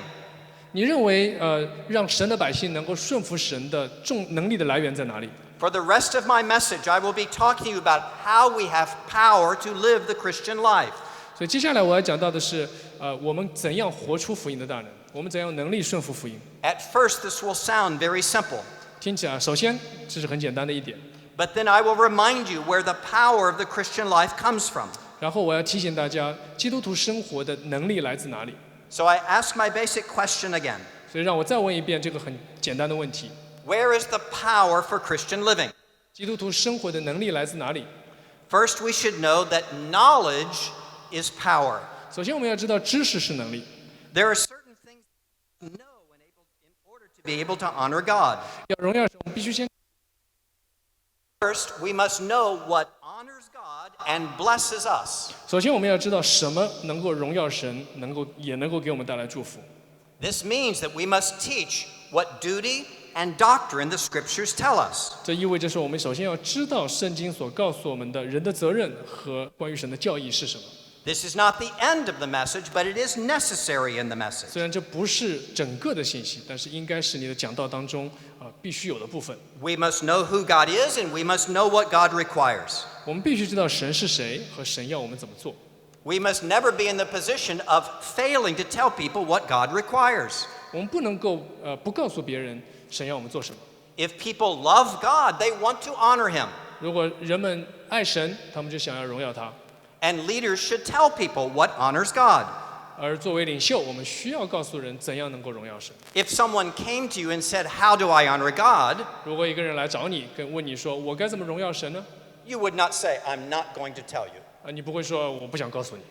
S2: 你认为让神的百姓能够顺服神的能力的来源在哪里？
S1: For the rest of my message, I will be talking to you about how we have power to live the Christian life.
S2: 所以接下来我要讲到的是，我们怎样活出福音的大能，我们怎样有能力顺服福音。
S1: At first, this will sound very simple.
S2: 听起来，首先这是很简单的一点，
S1: But then I will remind you where the power of the Christian life comes from.
S2: 然后我要提醒大家，基督徒生活的能力来自哪里？
S1: So I ask my basic question again.
S2: 所以让我再问一遍这个很简单的问题：
S1: Where is the power for Christian living?
S2: 基督徒生活的能力来自哪里？
S1: First, we should know that knowledge is power.
S2: 首先，我们要知道知识是能力。
S1: There are certain things to know in order to be able to honor God.
S2: 要荣耀神，我们必须先
S1: First, we must know what honors God and blesses us.
S2: 首先我们要知道什么能够荣耀神，也能够给我们带来祝福。
S1: This means that we must teach what duty and doctrine the scriptures tell us.
S2: 这意味着说，我们首先要知道圣经所告诉我们的人的责任和关于神的教义是什么。
S1: This is not the end of the message, but it is necessary in the message.
S2: 虽然这不是整个的信息，但是应该是你的讲道当中必须有的部分。
S1: We must know who God is and we must know what God requires.
S2: 我们必须知道神是谁和神要我们怎么做。
S1: We must never be in the position of failing to tell people what God requires.
S2: 我们不能够不告诉别人神要我们做什么。
S1: If people love God, they want to honor him.
S2: 如果人们爱神，他们就想要荣耀他。
S1: And leaders should tell people what honors God.
S2: 而作为领袖，我们需要告诉人怎样能够荣耀神。
S1: If someone came to you and said, "How do I honor God?"
S2: 如果一个人来找你，问你说我该怎么荣耀神呢？
S1: you would not say, "I'm not going to tell you."
S2: 你不会说我不想告诉你，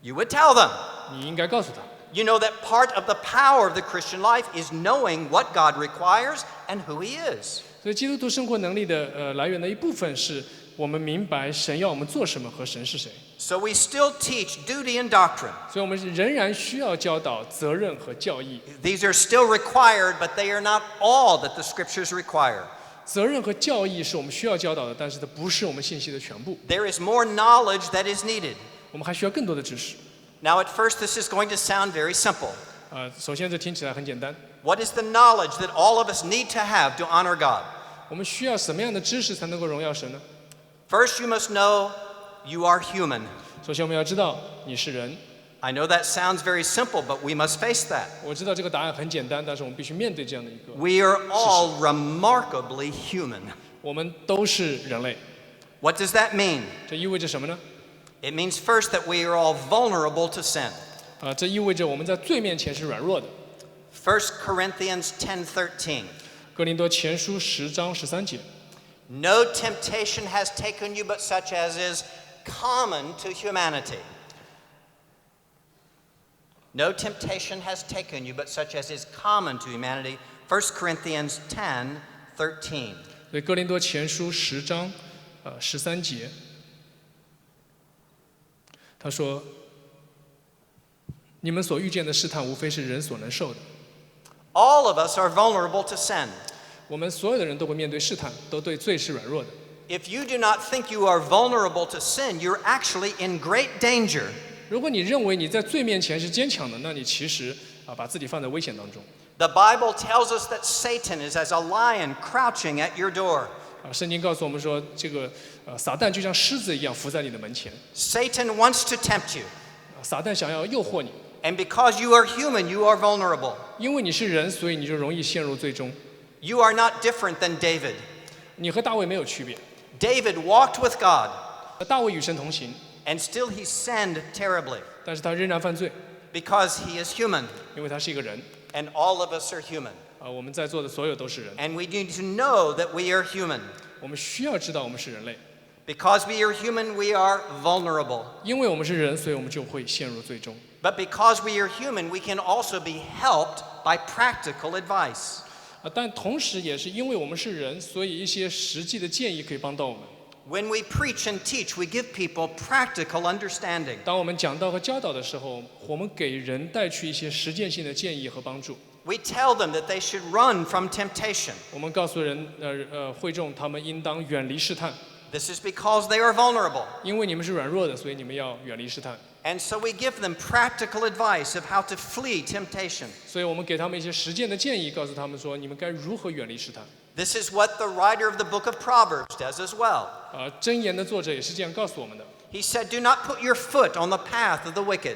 S1: You would tell them.
S2: 你应该告诉他。
S1: You know that part of the power of the Christian life is knowing what God requires and who he is.
S2: 所以基督徒生活能力的来源的一部分是我们明白神要我们做什么和神是谁。
S1: So we still teach duty and doctrine.
S2: 所以我们仍然需要教导责任和教义。
S1: These are still required, but they are not all that the scriptures require.
S2: 责任和教义是我们需要教导的，但是它不是我们信息的全部。
S1: There is more knowledge that is needed.
S2: 我们还需要更多的知识。
S1: Now, at first, this is going to sound very simple.
S2: 首先这听起来很简单。
S1: What is the knowledge that all of us need to have to honor God?
S2: 我们需要什么样的知识才能够荣耀神呢？
S1: First, you must know you are human.
S2: 首先我们要知道你是人。
S1: I know that sounds very simple, but we must face that.
S2: 我知道这个答案很简单，但是我们必须面对这样的一个。
S1: We are all remarkably human.
S2: 我们都是人类，
S1: What does that mean?
S2: 这意味着什么呢？
S1: It means first that we are all vulnerable to sin.
S2: 这意味着我们在罪面前是软弱的。
S1: 1 Corinthians 10:13.
S2: 哥林多前书10章13节。
S1: No temptation has taken you but such as is common to humanity. No temptation has taken you but such as is common to humanity. 1 Corinthians 10:13.
S2: 所以哥林多前书10章13节，他说：“你们所遇见的试探，无非是人所能受的。”
S1: All of us are vulnerable to sin.
S2: 我们所有的人都会面对试探，都对罪是软弱的。
S1: If you do not think you are vulnerable to sin, you're actually in great danger.
S2: 如果你认为你在罪面前是坚强的，那你其实把自己放在危险当中。
S1: The Bible tells us that Satan is as a lion crouching at your door.
S2: 圣经告诉我们说，这个撒旦就像狮子一样伏在你的门前。
S1: Satan wants to tempt you.
S2: 撒旦想要诱惑你。
S1: And because you are human, you are vulnerable.
S2: 因为你是人，所以你就容易陷入罪中。
S1: You are not different than David.
S2: 你和大卫没有区别。
S1: David walked with God.
S2: 大卫与神同行。
S1: And still he sinned terribly.
S2: 但是他仍然犯罪。
S1: Because he is human.
S2: 因为他是一个人。
S1: And all of us are human.
S2: 我们在座的所有都是人。
S1: And we need to know that we are human.
S2: 我们需要知道我们是人类。
S1: Because we are human, we are vulnerable.
S2: 因为我们是人，所以我们就会陷入罪中。
S1: But because we are human, we can also be helped by practical advice.
S2: 但同时也是因为我们是人，所以一些实际的建议可以帮到我们。
S1: When we preach and teach, we give people practical understanding.
S2: 当我们讲道和教导的时候，我们给人带去一些实践性的建议和帮助。
S1: We tell them that they should run from temptation.
S2: 我们告诉人，会众他们应当远离试探。
S1: This is because they are vulnerable.
S2: 因为你们是软弱的，所以你们要远离试探。
S1: And so we give them practical advice of how to flee temptation.
S2: 所以我们给他们一些实践的建议，告诉他们说，你们该如何远离试探。
S1: This is what the writer of the book of Proverbs does as well.
S2: 箴言的作者也是这样告诉我们的。
S1: He said, "Do not put your foot on the path of the wicked."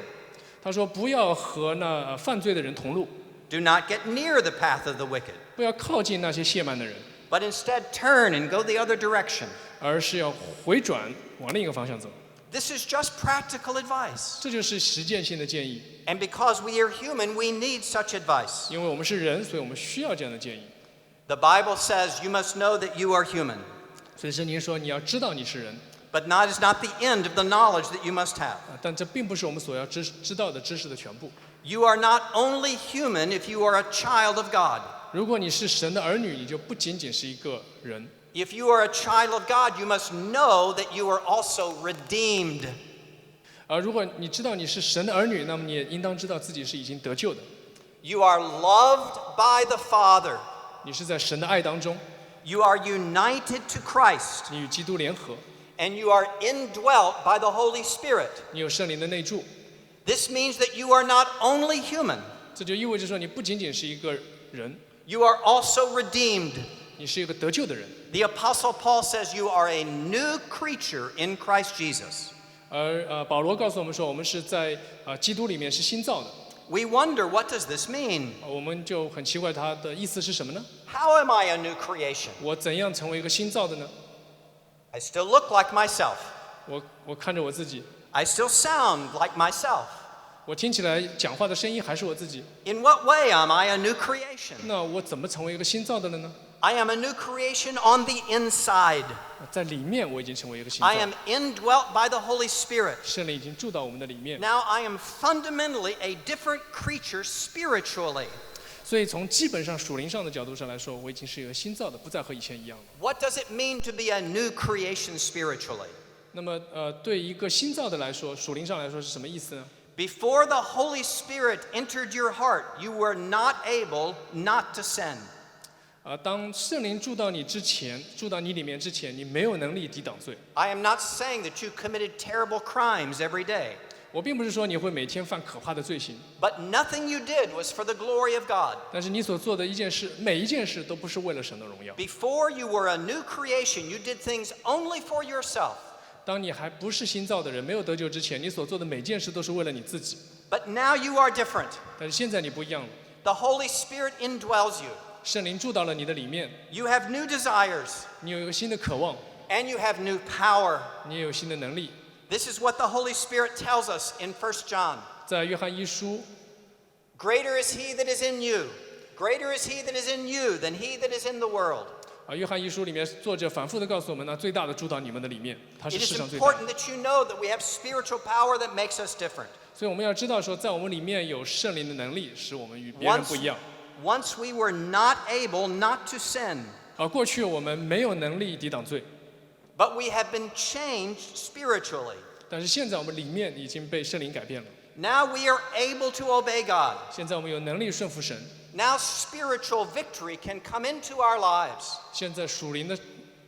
S2: 他说，不要和那犯罪的人同路。
S1: Do not get near the path of the wicked.
S2: 不要靠近那些亵慢的人。
S1: But instead turn and go the other direction.
S2: 而是要回转往另一个方向走。
S1: This is just practical advice.
S2: 这就是实践性的建议。
S1: And because we are human, we need such advice.
S2: 因为我们是人，所以我们需要这样的建议。
S1: The Bible says you must know that you are human.
S2: 所以圣经说，你要知道你是人。
S1: But that is not the end of the knowledge that you must have.
S2: 但这并不是我们所要知道的知识的全部。
S1: You are not only human if you are a child of God.
S2: 如果你是神的儿女，你就不仅仅是一个人。
S1: If you are a child of God, you must know that you are also redeemed.
S2: 如果你知道你是神的儿女，那么你也应当知道自己是已经得救的。
S1: You are loved by the Father.
S2: 你是在神的爱当中。
S1: You are united to Christ.
S2: 你与基督联合。
S1: And you are indwelt by the Holy Spirit.
S2: 你有圣灵的内住。
S1: This means that you are not only human.
S2: 这就意味着说，你不仅仅是一个人。
S1: You are also redeemed.
S2: 你是一个得救的人。
S1: The Apostle Paul says you are a new creature in Christ Jesus.
S2: 而保罗告诉我们说，我们是在基督里面是新造的。
S1: We wonder, what does this mean?
S2: 我们就很奇怪，他的意思是什么呢？
S1: How am I a new creation?
S2: 我怎样成为一个新造的呢？
S1: I still look like myself.
S2: 我看着我自己。
S1: I still sound like myself.
S2: 我听起来讲话的声音还是我自己。
S1: In what way am I a new creation?
S2: 那我怎么成为一个新造的了呢？
S1: I am a new creation on the inside.
S2: 在里面我已经成为一个新造。
S1: I am indwelt by the Holy Spirit.
S2: 圣灵已经住到我们的里面。
S1: Now I am fundamentally a different creature spiritually.
S2: 所以从基本上属灵上的角度上来说，我已经是一个新造的，不再和以前一样了。
S1: What does it mean to be a new creation spiritually?
S2: 那么对一个新造的来说，属灵上来说是什么意思呢？
S1: Before the Holy Spirit entered your heart, you were not able not to sin.
S2: 当圣灵住到你之前，住到你里面之前，你没有能力抵挡罪。
S1: I am not saying that you committed terrible crimes every day.
S2: 我并不是说你会每天犯可怕的罪行，
S1: But nothing you did was for the glory of God.
S2: 但是你所做的一件事，每一件事都不是为了神的荣耀。
S1: Before you were a new creation, you did things only for yourself.
S2: 当你还不是新造的人，没有得救之前，你所做的每件事都是为了你自己。
S1: But now you are different.
S2: 但是现在你不一样了，
S1: The Holy Spirit indwells you.
S2: 圣灵住到了你的里面，
S1: You have new desires,
S2: 你有一个新的渴望，
S1: and you have new power.
S2: 你也有新的能力。
S1: This is what the Holy Spirit tells us in 1 John.
S2: 在约翰一书
S1: Greater is he that is in you. Greater is he that is in you than he that is in the world.
S2: 约翰一书里面作者反复的告诉我们呢，最大的住到你们的里面，他是
S1: It
S2: 世
S1: is
S2: 上最大的。
S1: important that you know that we have spiritual power that makes us different.
S2: 所以我们要知道说，在我们里面有圣灵的能力，使我们与别人
S1: Once,
S2: 不一样。
S1: once we were not able not to sin,
S2: 过去我们没有能力抵挡罪，
S1: but we have been changed spiritually.
S2: 但是现在我们里面已经被圣灵改变了。
S1: Now we are able to obey God.
S2: 现在我们有能力顺服神。
S1: Now spiritual victory can come into our lives.
S2: 现在属灵的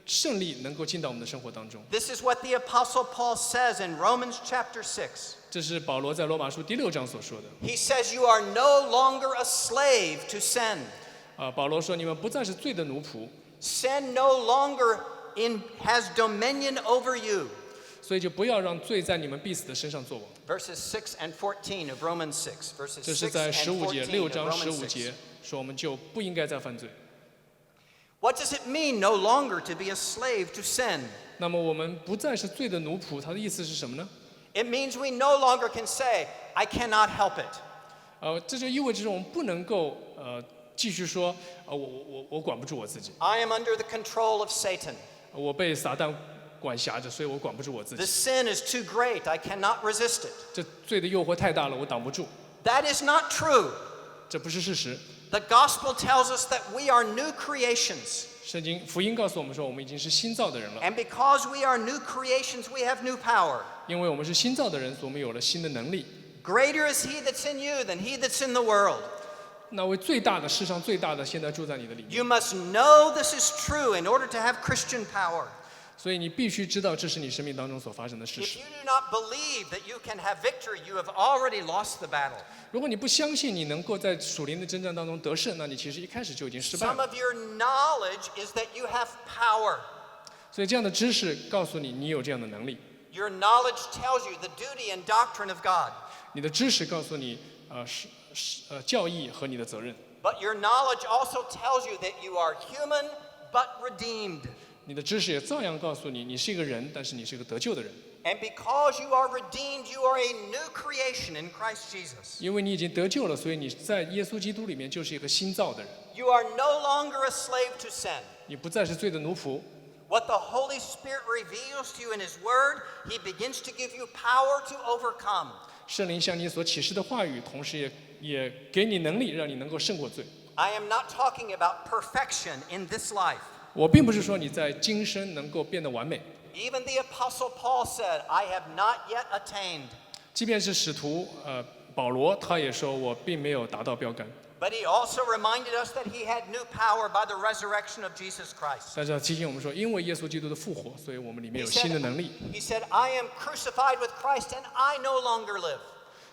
S2: 胜利能够进到我们的生活当中。
S1: This is what the Apostle Paul says in Romans chapter 6.
S2: 这是保罗在罗马书第6章所说的。
S1: He says, You are no longer a slave to sin.
S2: 保罗说：“你们不再是罪的奴仆，
S1: Sin no longer has dominion over you.
S2: 所以就不要让罪在你们必死的身上作王。”
S1: Verses 6 and 14 of Romans 6. Verses
S2: 这是
S1: 6
S2: 在
S1: and
S2: 15节
S1: 14，6 of
S2: 章
S1: Romans
S2: 15
S1: 6.
S2: 节说我们就不应该再犯罪。
S1: What does it mean, no longer to be a slave to sin?
S2: 那么我们不再是罪的奴仆，它的意思是什么呢？
S1: It means we no longer can say, I cannot help it.
S2: 这就意味着我们不能够继续说，我管不住我自己，
S1: I am under the control of Satan.
S2: 我被撒旦管辖着，所以我管不住我自
S1: The
S2: 己。
S1: sin is too great. I cannot resist it.
S2: 这罪的诱惑太大了，我挡不住。
S1: That is not true.
S2: 这不是事实。
S1: The gospel tells us that we are new creations.
S2: 圣经福音告诉我们说，我们已经是新造的人了。
S1: And because we are new creations, we have new power.
S2: 因为我们是新造的人，所以我们有了新的能力。
S1: Greater is he that's in you than he that's in the world.
S2: 那位最大的，世上最大的，现在住在你的里面。
S1: You must know this is true in order to have Christian power.
S2: 所以你必须知道，这是你生命当中所发生的事
S1: If
S2: 实
S1: you。do not believe that you can have victory, you have already lost the battle.
S2: 如果你不相信你能够在属灵的征战当中得胜，那你其实一开始就已经失败
S1: Some
S2: 了。
S1: of your knowledge is that you have power.
S2: 所以这样的知识告诉你，你有这样的能力。
S1: Your knowledge tells you the duty and doctrine of God.
S2: 你的知识告诉你，教义和你的责任。
S1: But your knowledge also tells you that you are human but redeemed.
S2: 你的知识也照样告诉你，你是一个人，但是你是一个得救的人。
S1: And because you are redeemed, you are a new creation in Christ Jesus.
S2: 因为你已经得救了，所以你在耶稣基督里面就是一个新造的人。
S1: You are no longer a slave to sin.
S2: 你不再是罪的奴仆。
S1: What the Holy Spirit reveals to you in His Word, He begins to give you power to overcome.
S2: 圣灵向你所启示的话语，同时也给你能力，让你能够胜过罪。
S1: I am not talking about perfection in this life.
S2: 我并不是说你在今生能够变得完美，
S1: Even the Apostle Paul said, I have not yet attained.
S2: 即便是使徒保罗，他也说我并没有达到标杆。
S1: But he also reminded us that he had new power by the resurrection of Jesus Christ.
S2: 但是要提醒我们说，因为耶稣基督的复活，所以我们里面
S1: He
S2: 有新的
S1: said,
S2: 能力。
S1: he said, I am crucified with Christ and I no longer live.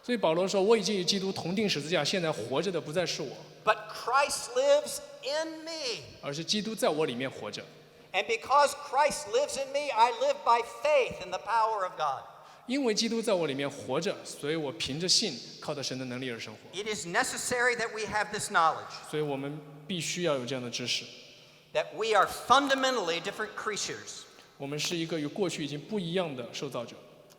S2: 所以保罗说，我已经与基督同定十字架，现在活着的不再是我，
S1: But Christ lives in me.
S2: 而是基督在我里面活着。
S1: And because Christ lives in me, I live by faith in the power of God.
S2: 因为基督在我里面活着，所以我凭着信，靠着神的能力而生活。
S1: It is necessary that we have this knowledge,
S2: 所以我们必须要有这样的知识。
S1: that we are fundamentally different creatures.
S2: 我们是一个与过去已经不一样的受造者。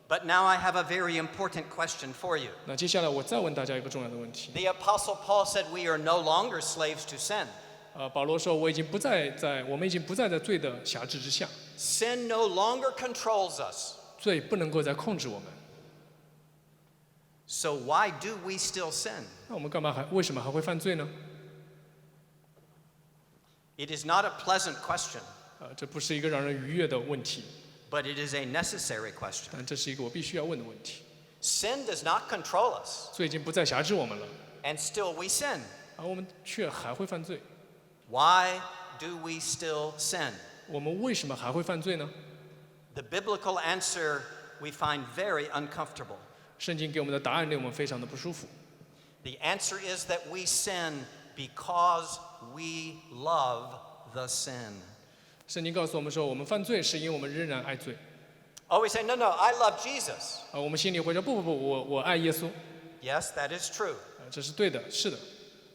S1: But now I have a very important question for you.
S2: 那接下来我再问大家一个重要的问题。
S1: The Apostle Paul said we are no longer slaves to sin.
S2: 保罗说，我们已经不再在罪的辖制之下，
S1: Sin no longer controls us.
S2: 罪不能够再控制我们。
S1: So why do we still sin?
S2: 那我们为什么还会犯罪呢？
S1: It is not a pleasant question,
S2: 这不是一个让人愉悦的问题，
S1: but it is a necessary question.
S2: 但这是一个我必须要问的问题。
S1: Sin does not control us,
S2: 罪已经不再辖制我们了，
S1: and still we sin.
S2: 而我们却还会犯罪。
S1: Why do we still sin?
S2: 我们为什么还会犯罪呢？
S1: The biblical answer we find very uncomfortable.
S2: 圣经给我们的答案令我们非常的不舒服。
S1: The answer is that we sin because we love the sin.
S2: 圣经告诉我们说，我们犯罪是因为我们仍然爱罪。
S1: Oh, we say, no, I love Jesus.
S2: 我们心里会说，不，我爱耶稣。
S1: Yes, that is true.
S2: 这是对的，是的。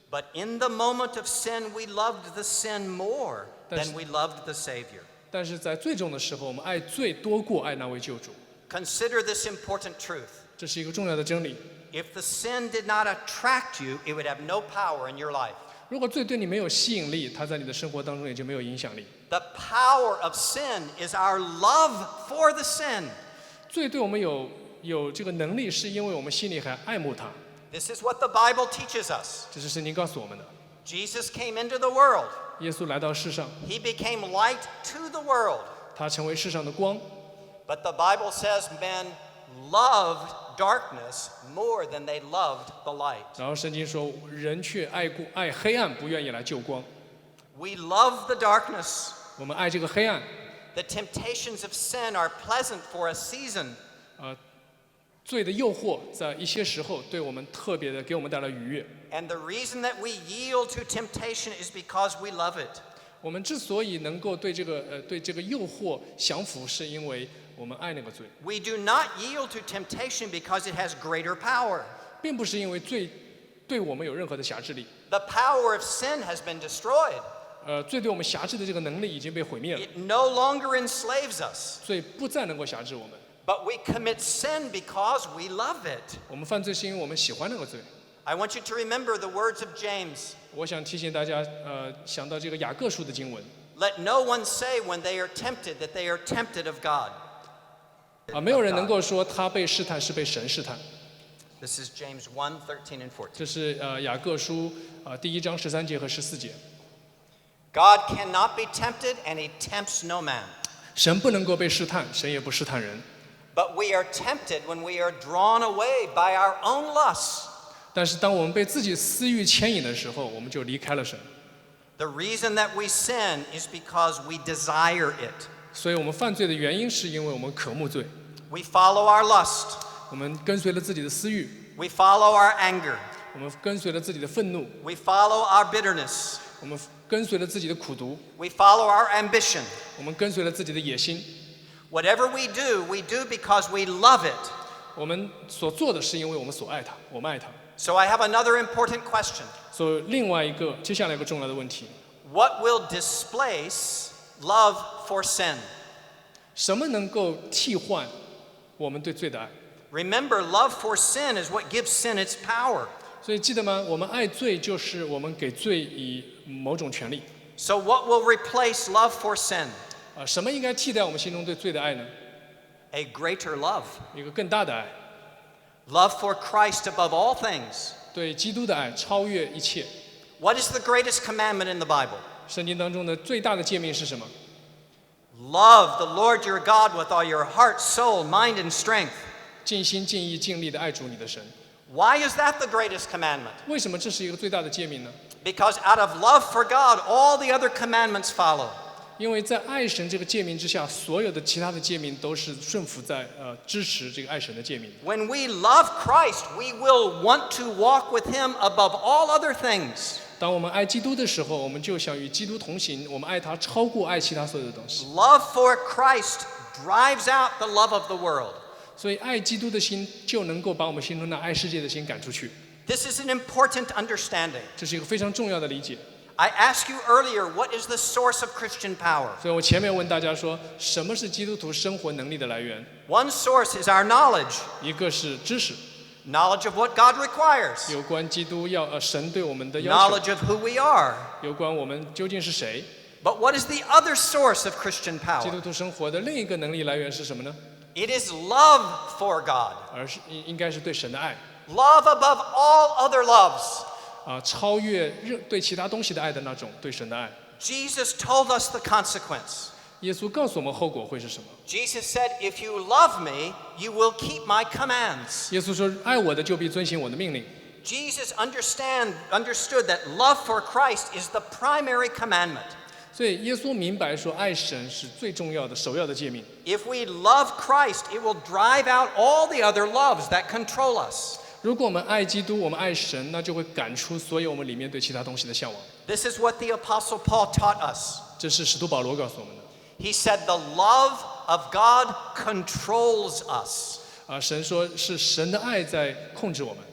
S1: But in the moment of sin, we loved the sin more
S2: That's-
S1: than we loved the Savior.
S2: 但是在最终的时候，我们爱罪多过爱那位救主。
S1: Consider this important truth.
S2: 这是一个重要的真理。
S1: If the sin did not attract you, it would have no power in your life.
S2: 如果罪对你没有吸引力，它在你的生活当中也就没有影响力。
S1: The power of sin is our love for the sin.
S2: 罪对我们有这个能力，是因为我们心里还爱慕它。
S1: This is what the Bible teaches us.
S2: 这是圣经告诉我们的。
S1: Jesus came into the world.
S2: 耶稣来到世上，
S1: He became light to the world.
S2: 他成为世上的光。
S1: But the Bible says men loved darkness more than they loved the light.
S2: 然后圣经说，人却爱黑暗，不愿意来救光。
S1: We love the darkness.
S2: 我们爱这个黑暗。
S1: The temptations of sin are pleasant for a season.
S2: 罪的诱惑在一些时候对我们特别的给我们带来愉悦。
S1: And the reason that we yield to temptation is because we love it.
S2: 我们之所以能够对这个诱惑降服，是因为我们爱那个罪，
S1: We do not yield to temptation because it has greater power.
S2: 并不是因为罪对我们有任何的辖制力。
S1: The power of sin has been destroyed.
S2: 罪对我们辖制的这个能力已经被毁灭了，
S1: It no longer enslaves us.
S2: 罪不再能够辖制我们。
S1: But we commit sin because we love it.
S2: 我们犯罪是因为我们喜欢那个罪。
S1: I want you to remember the words of James.
S2: 我想提醒大家，想到这个雅各书的经文
S1: Let no one say when they are tempted that they are tempted of God.
S2: 没有人能够说他被试探是被神试探。
S1: This is James 1:13 and 14.
S2: 这是雅各书第1章13节和14节。
S1: God cannot be tempted and he tempts no man.
S2: 神不能够被试探，神也不试探人。
S1: But we are tempted when we are drawn away by our own lusts.
S2: 但是当我们被自己私欲牵引的时候，我们就离开了神。
S1: The reason that we sin is because we desire it.
S2: 所以我们犯罪的原因是因为我们渴慕罪，
S1: We follow our lust.
S2: 我们跟随了自己的私欲，
S1: We follow our anger.
S2: 我们跟随了自己的愤怒，
S1: We follow our bitterness.
S2: 我们跟随了自己的苦毒，
S1: We follow our ambition.
S2: 我们跟随了自己的野心。
S1: Whatever we do because we love it.
S2: 我们所做的是因为我们所爱它，我们爱它。
S1: So I have another important question.
S2: 所以另外接下来一个重要的问题，
S1: What will displace love for sin?
S2: 什么能够替换我们对罪的爱？
S1: Remember, love for sin is what gives sin its power.
S2: 所以记得吗？我们爱罪就是我们给罪以某种权利。
S1: So what will replace love for sin?
S2: 什么应该替代我们心中对罪的爱呢？
S1: A greater love.
S2: 一个更大的爱，
S1: Love for Christ above all things.
S2: 对基督的爱超越一切。
S1: What is the greatest commandment in the Bible?
S2: 圣经当中的最大的诫命是什么？
S1: Love the Lord your God with all your heart, soul, mind, and strength.
S2: 尽心尽意尽力的爱主你的神。
S1: Why is that the greatest commandment?
S2: 为什么这是一个最大的诫命呢？
S1: Because out of love for God, all the other commandments follow.
S2: 因为在爱神这个诫命之下，所有的其他的诫命都是顺服在支持这个爱神的诫命。
S1: When we love Christ, we will want to walk with him above all other things.
S2: 当我们爱基督的时候，我们就想与基督同行，我们爱他超过爱其他所有的东西。
S1: Love for Christ drives out the love of the world.
S2: 所以爱基督的心就能够把我们心中那爱世界的心赶出去。
S1: This is an important understanding.
S2: 这是一个非常重要的理解。
S1: I asked you earlier, what is the source of Christian power?
S2: 所以我前面问大家说，什么是基督徒生活能力的来源？
S1: One source is our knowledge.
S2: 一个是知识，
S1: Knowledge of what God requires.
S2: 有关基督神对我们的要求，
S1: Knowledge of who we are.
S2: 有关我们究竟是谁。
S1: But what is the other source of Christian
S2: 基
S1: power?
S2: 督徒生活的另一个能力来源是什么呢？
S1: It is love for God.
S2: 而是应该是对神的爱，
S1: Love above all other loves.
S2: 超越对其他东西的爱的那种对神的爱。
S1: Jesus told us the consequence.
S2: 耶稣告诉我们后果会是什么？
S1: Jesus said, if you love me, you will keep my commands.
S2: 耶稣说：“爱我的就必遵行我的命令。”
S1: Jesus understood that love for Christ is the primary commandment.
S2: 所以耶稣明白说，爱神是最重要的、首要的诫命。
S1: If we love Christ, it will drive out all the other loves that control us.
S2: 如果我们爱基督，我们爱神，那就会赶出所有我们里面对其他东西的向往。
S1: This is what the Apostle Paul taught us.
S2: 这是使徒保罗告诉我们的。
S1: He said the love of God controls us.
S2: 神说是神的爱在控制我们。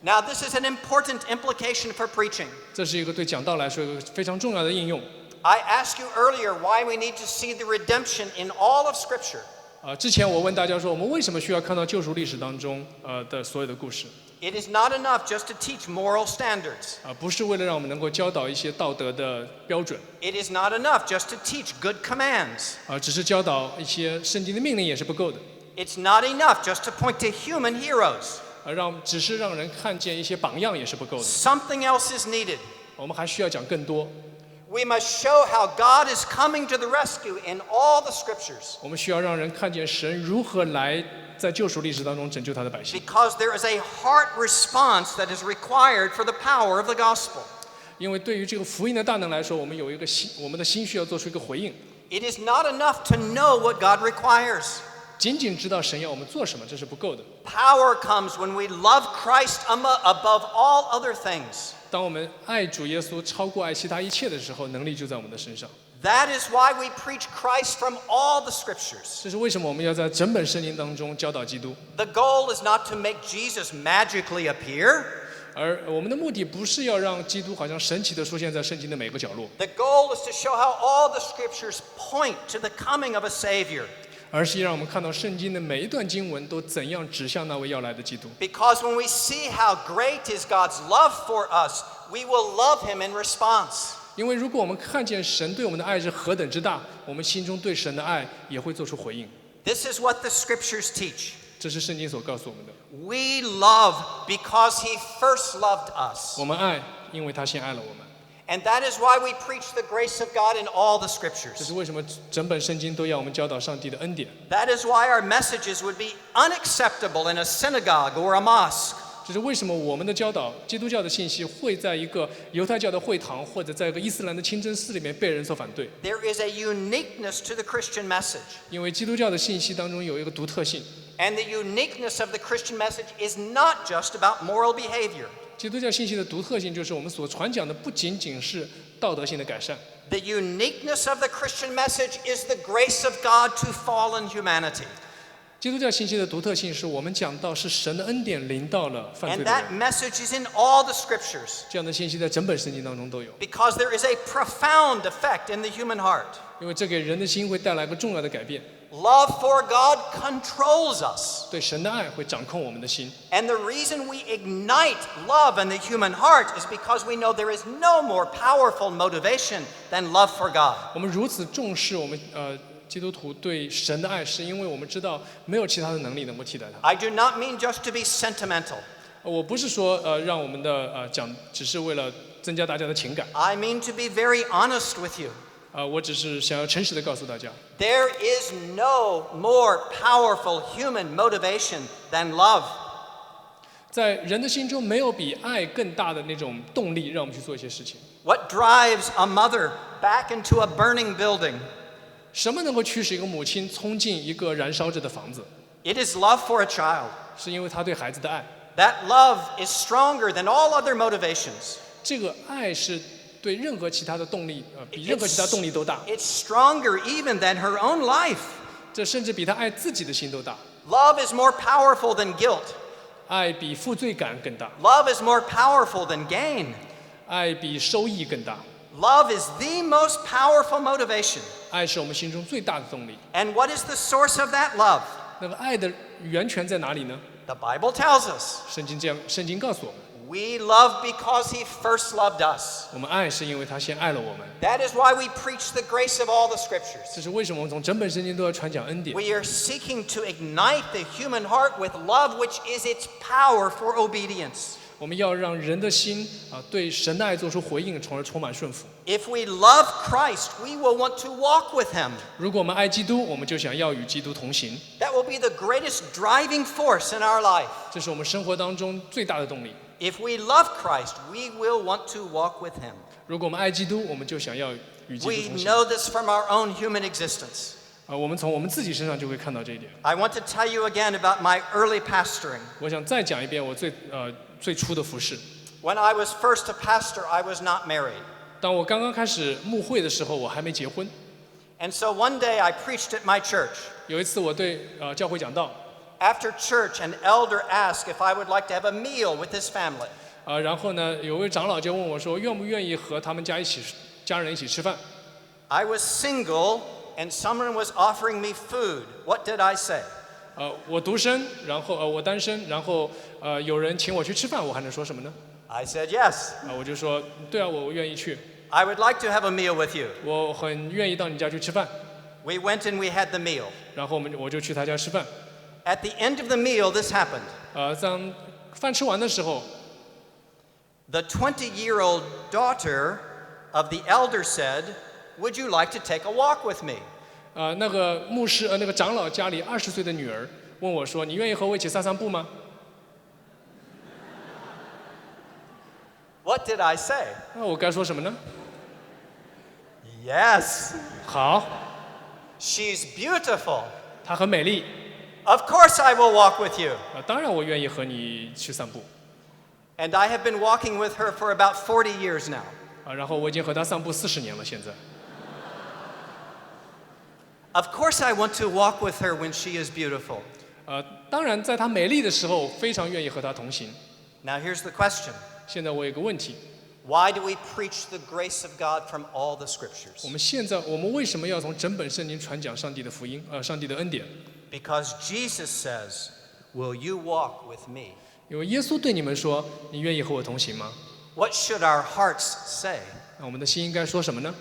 S1: Now, this is an important implication for preaching.
S2: 这是一个对讲道来说一个非常重要的应用。
S1: I asked you earlier why we need to see the redemption in all of Scripture.
S2: 之前我问大家说，我们为什么需要看到救赎历史当中的所有的故事？
S1: It is not enough just to teach moral standards.
S2: 不是为了让我们能够教导一些道德的标准，
S1: It is not enough just to teach good commands.
S2: 只是教导一些圣经的命令也是不够的，
S1: It's not enough just to point to human heroes.
S2: 只是让人看见一些榜样也是不够的，
S1: Something else is needed.
S2: 我们还需要讲更多。
S1: We must show how God is coming to the rescue in all the scriptures.
S2: 我们需要让人看见神如何来在救赎历史当中拯救他的百姓，
S1: Because there is a heart response that is required for the power of the gospel.
S2: 因为对于这个福音的大能来说，我们有一个心，我们的心需要做出一个回应。
S1: It is not enough to know what God requires.
S2: 仅仅知道神要我们做什么，这是不够的。
S1: Power comes when we love Christ above all other things.
S2: 当我们爱主耶稣超过爱其他一切的时候，能力就在我们的身上。
S1: That is why we preach Christ from all the scriptures.
S2: 这是为什么我们要在整本圣经当中教导基督。
S1: The goal is not to make Jesus magically appear.
S2: 而我们的目的不是要让基督好像神奇地出现在圣经的每个角落，
S1: The goal is to show how all the scriptures point to the coming of a Savior.
S2: 而是让我们看到圣经的每一段经文都怎样指向那位要来的基督。
S1: Because when we see how great is God's love for us, we will love Him in response.
S2: 因为如果我们看见神对我们的爱是何等之大，我们心中对神的爱也会做出回应。
S1: This is what the scriptures teach.
S2: 这是圣经所告诉我们的。
S1: We love because He first loved us.
S2: 我们爱，因为他先爱了我们。
S1: And that is why we preach the grace of God in all the
S2: 这
S1: scriptures.
S2: 是为什么整本圣经都要我们教导上帝的恩典。
S1: That is why our messages would be unacceptable in a synagogue or a mosque.
S2: 这是为什么我们的教导，基督教的信息会在一个犹太教的会堂或者在一个伊斯兰的清真寺里面被人所反对。
S1: There is a uniqueness to the Christian message.
S2: 因为基督教的信息当中有一个独特性。
S1: And the uniqueness of the Christian message is not just about moral behavior.
S2: 基督教信息的独特性就是我们所传讲的不仅仅是道德性的改善。
S1: The uniqueness of the Christian message is the grace of God to fallen humanity.
S2: 基督教信息的独特性是我们讲到是神的恩典临到了犯罪
S1: And
S2: 的
S1: that
S2: 人，
S1: message is in all the scriptures
S2: 这样的信息在整本圣经当中都有，
S1: because there is a profound effect in the human heart.
S2: 因为这给人的心会带来一个重要的改变。
S1: Love for God controls us.
S2: 对神的爱会掌控我们的心，
S1: And the reason we ignite love in the human heart is because we know there is no more powerful motivation than love for God.
S2: 我们如此重视我们基督徒对神的爱，是因为我们知道没有其他的能力能够替代它。
S1: I do not mean just to be sentimental.
S2: 我不是说让我们的讲只是为了增加大家的情感，
S1: I mean to be very honest with you.
S2: 我只是想要诚实的告诉大家，
S1: There is no more powerful human motivation than love.
S2: 在人的心中没有比爱更大的那种动力，让我们去做一些事情。
S1: What drives a mother back into a burning building?
S2: 什么能够驱使一个母亲冲进一个燃烧着的房子？
S1: It is love for a child.
S2: 是因为她对孩子的爱。
S1: That love is stronger than all other motivations.
S2: 这个爱是对任何其他的动力，比任何其他动力都大。
S1: It's stronger even than her own life.
S2: 这甚至比她爱自己的心都大。
S1: Love is more powerful than guilt.
S2: 爱比负罪感更大，
S1: Love is more powerful than gain.
S2: 爱比收益更大。
S1: Love is the most powerful motivation.
S2: 爱是我们心中最大的动力。
S1: And what is the source of that love?
S2: 那个爱的源泉在哪里呢？
S1: The Bible tells us.
S2: 圣经告诉我们，
S1: We love because He first loved us.
S2: 我们爱是因为他先爱了我们。
S1: That is why we preach the grace of all the scriptures.
S2: 这是为什么我们从整本圣经都要传讲恩典。
S1: We are seeking to ignite the human heart with love, which is its power for obedience.
S2: 我们要让人的心对神的爱做出回应，从而充满顺服。
S1: If we love Christ, we will want to walk with Him.
S2: 如果我们爱基督，我们就想要与基督同行，
S1: That will be the greatest driving force in our life.
S2: 这是我们生活当中最大的动力。
S1: If we love Christ, we will want to walk with Him.
S2: 如果我们爱基督，我们就想要与基督
S1: We
S2: 同行。
S1: know this from our own human existence.
S2: 我们从我们自己身上就会看到这一点。
S1: I want to tell you again about my early pastoring.
S2: 我想再讲一遍我最初的服事。
S1: When I was first a pastor, I was not married.
S2: 当我刚刚开始牧会的时候，我还没结婚。
S1: And so one day I preached at my church.
S2: 有一次我对教会讲道，
S1: After church, an elder asked if I would like to have a meal with his family.
S2: 然后呢，有位长老就问我说，愿不愿意和他们家人一起吃饭？
S1: I was single and someone was offering me food, what did I say?
S2: 我独身，然后我单身，然后有人请我去吃饭，我还能说什么呢？
S1: I said yes.
S2: 我就说对啊，我愿意去，
S1: I would like to have a meal with you.
S2: 我很愿意到你家去吃饭。
S1: We went and we had the meal.
S2: 然后我就去他家吃饭。
S1: At the end of the meal, this happened.
S2: 当饭吃完的时候，
S1: The 20-year-old daughter of the elder said, "Would you like to take a walk with me?"
S2: 那个牧师那个长老家里20岁的女儿问我说：“你愿意和我一起散步吗
S1: What did I say?"
S2: 那我该说什么呢？
S1: Yes.
S2: 好，
S1: She's beautiful.
S2: 她很美丽，
S1: Of course I will walk with you.
S2: 当然我愿意和你去散步。
S1: And I have been walking with her for about 40 years now.
S2: 然后我已经和她散步40年了，现在。
S1: Of course I want to walk with her when she is beautiful.
S2: 当然在她美丽的时候，非常愿意和她同行。
S1: Now here's the question.
S2: 现在我有个问题，
S1: Why do we preach the grace of God from all the
S2: 我
S1: scriptures?
S2: 们为什么要从整本圣经传讲上帝的福音，上帝的恩典？
S1: Because Jesus says, "Will you walk with me?"
S2: 因为耶稣对你们说：“你愿意和我同行吗
S1: What should our hearts say?"
S2: 那我们的心应该说什么呢？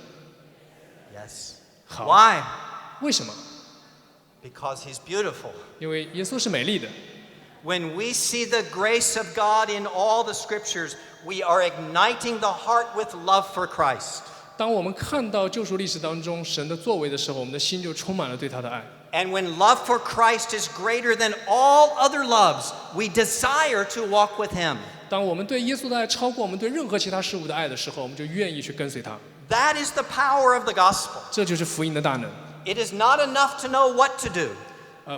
S1: Yes.
S2: 好，
S1: Why?
S2: 为什么？
S1: Because he's beautiful.
S2: 因为耶稣是美丽的。
S1: When we see the grace of God in all the scriptures, we are igniting the heart with love for Christ.
S2: 当我们看到救赎历史当中神的作为的时候，我们的心就充满了对他的爱。
S1: And when love for Christ is greater than all other loves, we desire to walk with him.
S2: 当我们对耶稣的爱超过我们对任何其他事物的爱的时候，我们就愿意去跟随他。
S1: That is the power of the gospel.
S2: 这就是福音的大能。
S1: It is not enough to know what to do.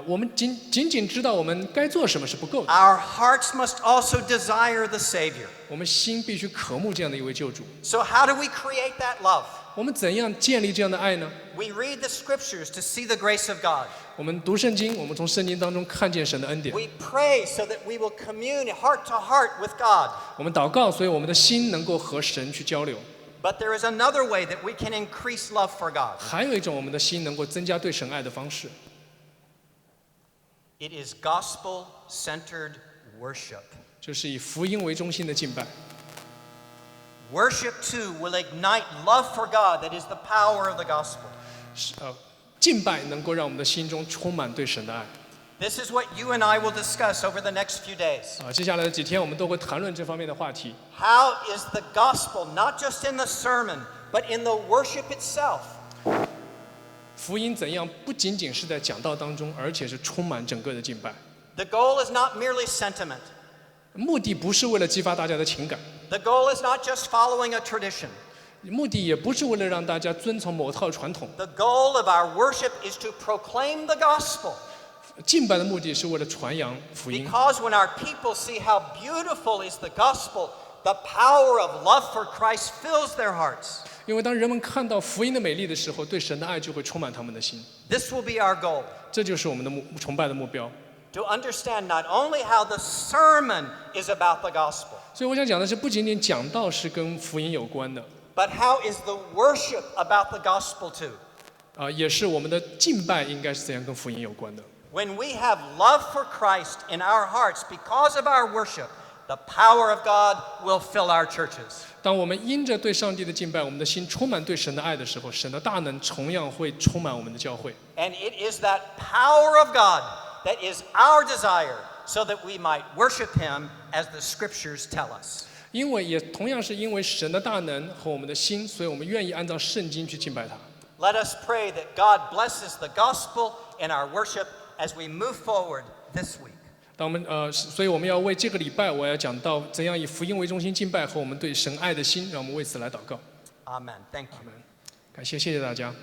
S2: 我们仅知道我们该做什么是不够的，
S1: Our hearts must also desire the Savior.
S2: 我们心必须渴慕这样的一位救主。
S1: So how do we create that love?
S2: 我们怎样建立这样的爱呢？
S1: We read the scriptures to see the grace of God.
S2: 我们读圣经，我们从圣经当中看见神的恩典。
S1: We pray so that we will commune heart to heart with God.
S2: 我们祷告，所以我们的心能够和神去交流。
S1: But there is another way that we can increase love for God.
S2: 还有一种，我们的心能够增加对神爱的方式，
S1: It is gospel-centered worship.
S2: 就是以福音为中心的敬拜。
S1: Worship too will ignite love for God that is the power of the gospel.
S2: 敬拜能够让我们的心中充满对神的爱。
S1: This is what you and I will discuss over the next few days.
S2: 接下来的几天我们都会谈论这方面的话题。
S1: How is the gospel not just in the sermon, but in the worship itself?
S2: 福音怎样不仅仅是在讲道当中，而且是充满整个的敬拜。
S1: The goal is not merely sentiment.
S2: 目的不是为了激发大家的情感，
S1: The goal is not just following a tradition.
S2: 目的也不是为了让大家遵从某套传统。
S1: The goal of our worship is to proclaim the gospel.
S2: 敬拜的目的是为了传扬福音。
S1: Because when our people see how beautiful is the gospel, the power of love for Christ fills their hearts.
S2: 因为当人们看到福音的美丽的时候，对神的爱就会充满他们的心。
S1: This will be our goal.
S2: 这就是我们的崇拜的目标。
S1: To understand not only how the sermon is about the gospel,
S2: 所以我想讲的是，不仅仅讲道是跟福音有关的，
S1: but how is the worship about the gospel too?
S2: 也是我们的敬拜应该是怎样跟福音有关的。
S1: When we have love for Christ in our hearts because of our worship, the power of God will fill our churches.
S2: 当我们因着对上帝的敬拜，我们的心充满对神的爱的时候，神的大能同样会充满我们的教会。
S1: And it is that power of God that is our desire so that we might worship him as the scriptures tell us.
S2: 因为也同样是因为神的大能和我们的心，所以我们愿意按照圣经去敬拜他。
S1: Let us pray that God blesses the gospel in our worship as we move forward this week.
S2: 所以我们要为这个礼拜，我要讲到怎样以福音为中心敬拜和我们对神爱的心，让我们为此来祷告。
S1: Amen. Thank you.
S2: 感谢大家。